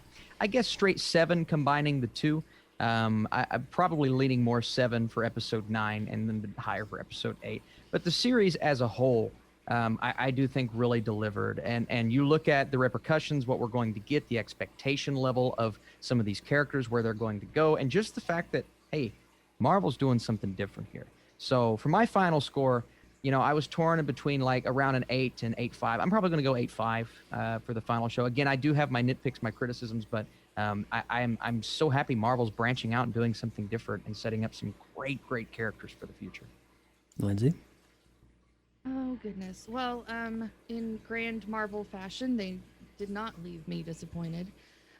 combining the 2. I'm probably leaning more 7 for episode 9 and then higher for episode 8. But the series as a whole, I do think really delivered. And you look at the repercussions, what we're going to get, the expectation level of some of these characters, where they're going to go, and just the fact that, hey, Marvel's doing something different here. So for my final score, I was torn in between like around an 8 and 8.5. I'm probably going to go 8.5 for the final show. Again, I do have my nitpicks, my criticisms, but I'm so happy Marvel's branching out and doing something different and setting up some great characters for the future. Lindsay? Oh goodness. Well, in grand Marvel fashion, they did not leave me disappointed.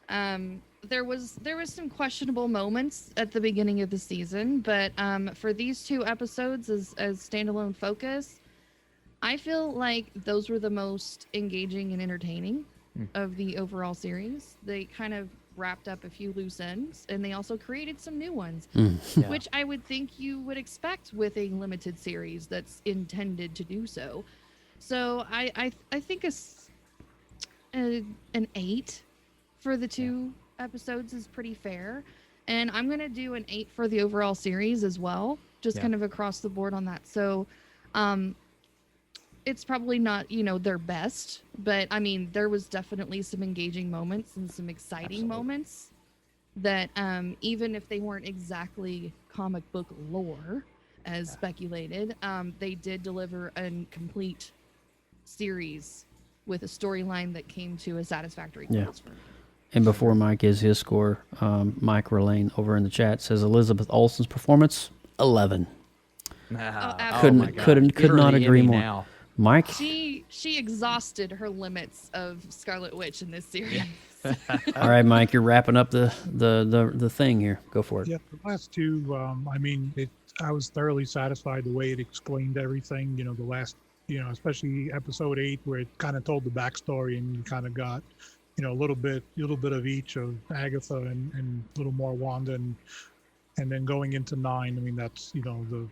There was some questionable moments at the beginning of the season, but for these 2 episodes as standalone focus, I feel like those were the most engaging and entertaining of the overall series. They kind of wrapped up a few loose ends, and they also created some new ones, which I would think you would expect with a limited series that's intended to do so. So I think an 8 for the 2 episodes is pretty fair, and I'm gonna do an 8 for the overall series as well, just kind of across the board on that. So it's probably not, their best, but I mean, there was definitely some engaging moments and some exciting moments that even if they weren't exactly comic book lore as speculated, they did deliver a complete series with a storyline that came to a satisfactory close for me. And before Mike gives his score, Mike Relane over in the chat says Elizabeth Olsen's performance, 11. Could not agree more. Now. Mike? She exhausted her limits of Scarlet Witch in this series. All right, Mike, you're wrapping up the thing here. Go for it. Yeah, the last 2, I was thoroughly satisfied the way it explained everything. The last, especially episode 8, where it kind of told the backstory and you kind of got, a little bit of each of Agatha and a little more Wanda, and then going into 9. That's the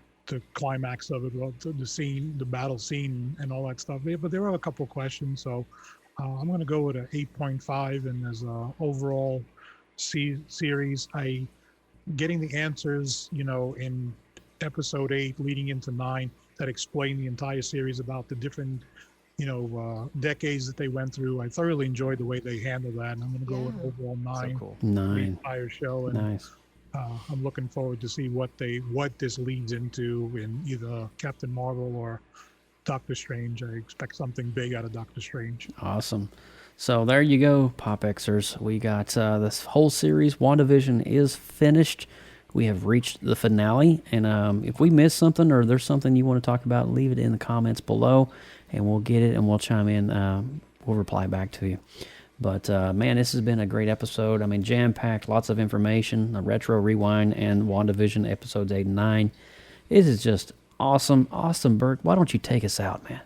climax of it, the scene, the battle scene, and all that stuff. But there are a couple of questions, so I'm going to go with an 8.5. And as a overall series, getting the answers, in episode 8 leading into 9 that explain the entire series about the different, decades that they went through. I thoroughly enjoyed the way they handled that, and I'm going to go with overall 9. So cool. 9. The entire show. And, nice. I'm looking forward to see what this leads into in either Captain Marvel or Doctor Strange. I expect something big out of Doctor Strange. Awesome. So there you go, PopXers. We got this whole series. WandaVision is finished. We have reached the finale. And if we missed something or there's something you want to talk about, leave it in the comments below, and we'll get it and we'll chime in. We'll reply back to you. But, man, this has been a great episode. I mean, jam-packed, lots of information, a retro rewind, and WandaVision episodes 8 and 9. This is just awesome. Austin Burke, why don't you take us out, man?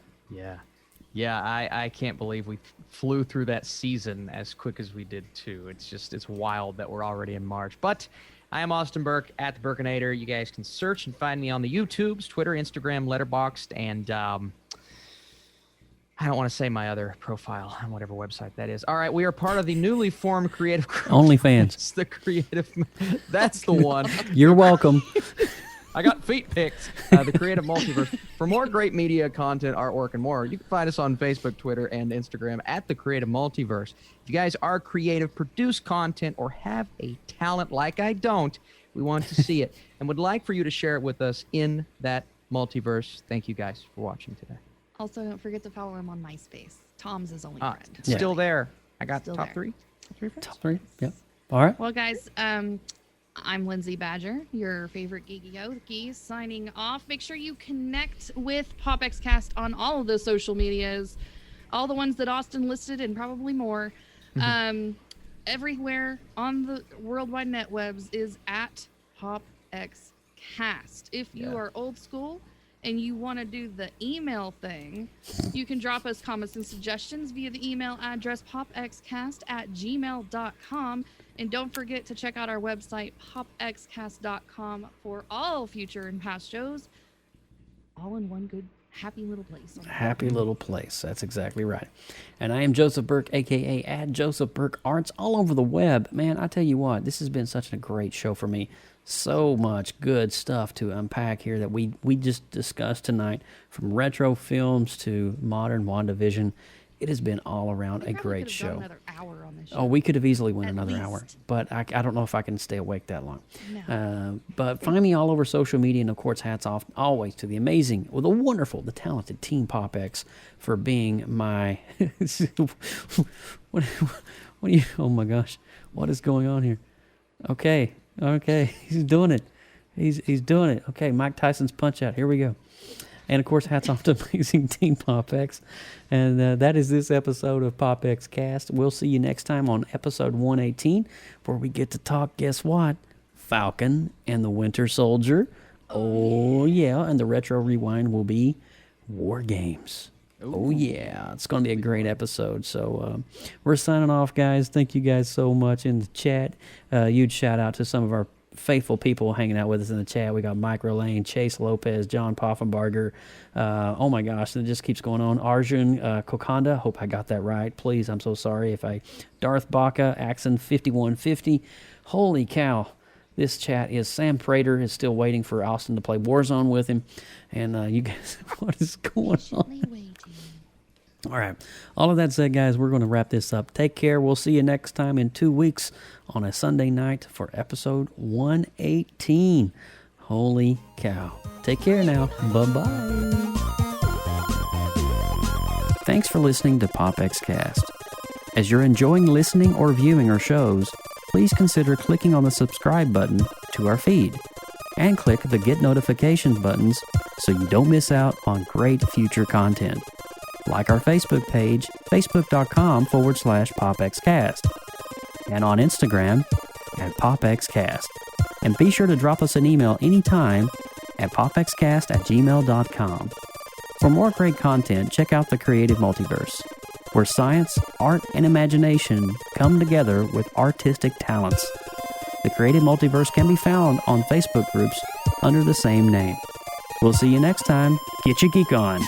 Yeah, I can't believe we flew through that season as quick as we did, too. It's wild that we're already in March. But I am Austin Burke at The Burkinator. You guys can search and find me on the YouTubes, Twitter, Instagram, Letterboxd, and I don't want to say my other profile on whatever website that is. All right, we are part of the newly formed creative group. OnlyFans. It's the creative. That's the one. You're welcome. I got feet picked. The Creative Multiverse. For more great media content, artwork, and more, you can find us on Facebook, Twitter, and Instagram at The Creative Multiverse. If you guys are creative, produce content, or have a talent like I don't, we want to see it and would like for you to share it with us in that multiverse. Thank you guys for watching today. Also, don't forget to follow him on MySpace. Tom's his only friend. Still there. I got Still top there. 3. Friends? Top 3, yep. All right. Well, guys, I'm Lindsay Badger, your favorite geeky signing off. Make sure you connect with PopXcast on all of those social medias, all the ones that Austin listed and probably more. Everywhere on the worldwide netwebs is at PopXcast. If you are old school and you want to do the email thing, you can drop us comments and suggestions via the email address popxcast@gmail.com. And don't forget to check out our website, popxcast.com, for all future and past shows, all in one good, happy little place. Happy little place. That's exactly right. And I am Joseph Burke, a.k.a. Joseph Burke Arts, all over the web. Man, I tell you what, this has been such a great show for me. So much good stuff to unpack here that we just discussed tonight, from retro films to modern WandaVision. It has been all around a great Could've show. gone another hour on this show. Oh, we could have easily went At another hour, least. but I don't know if I can stay awake that long. No. But find me all over social media, and of course, hats off always to the amazing, well, the wonderful, the talented Team PopX for being my. what do you? Oh my gosh, what is going on here? Okay, he's doing it. He's doing it. Okay, Mike Tyson's Punch Out. Here we go. And of course, hats off to amazing Team PopX. And that is this episode of PopXcast. We'll see you next time on episode 118, where we get to talk, guess what? Falcon and the Winter Soldier. Oh, yeah. And the Retro Rewind will be War Games. Oh, yeah. It's going to be a great episode. So we're signing off, guys. Thank you guys so much in the chat. Huge shout out to some of our faithful people hanging out with us in the chat. We got Mike Rolane, Chase Lopez, John Poffenbarger. Oh my gosh, it just keeps going on. Arjun Kokanda, hope I got that right. Please, I'm so sorry if I. Darth Baca, Axon 5150. Holy cow. This chat is Sam Prater is still waiting for Austin to play Warzone with him. And you guys, what is going on? All right. All of that said, guys, we're going to wrap this up. Take care. We'll see you next time in 2 weeks on a Sunday night for episode 118. Holy cow. Take care now. Bye-bye. Thanks for listening to PopXcast. As you're enjoying listening or viewing our shows, please consider clicking on the subscribe button to our feed and click the get notifications buttons so you don't miss out on great future content. Like our Facebook page, facebook.com/PopXcast, and on Instagram at PopXcast. And be sure to drop us an email anytime at popxcast@gmail.com. For more great content, check out the Creative Multiverse, where science, art, and imagination come together with artistic talents. The Creative Multiverse can be found on Facebook groups under the same name. We'll see you next time. Get your geek on.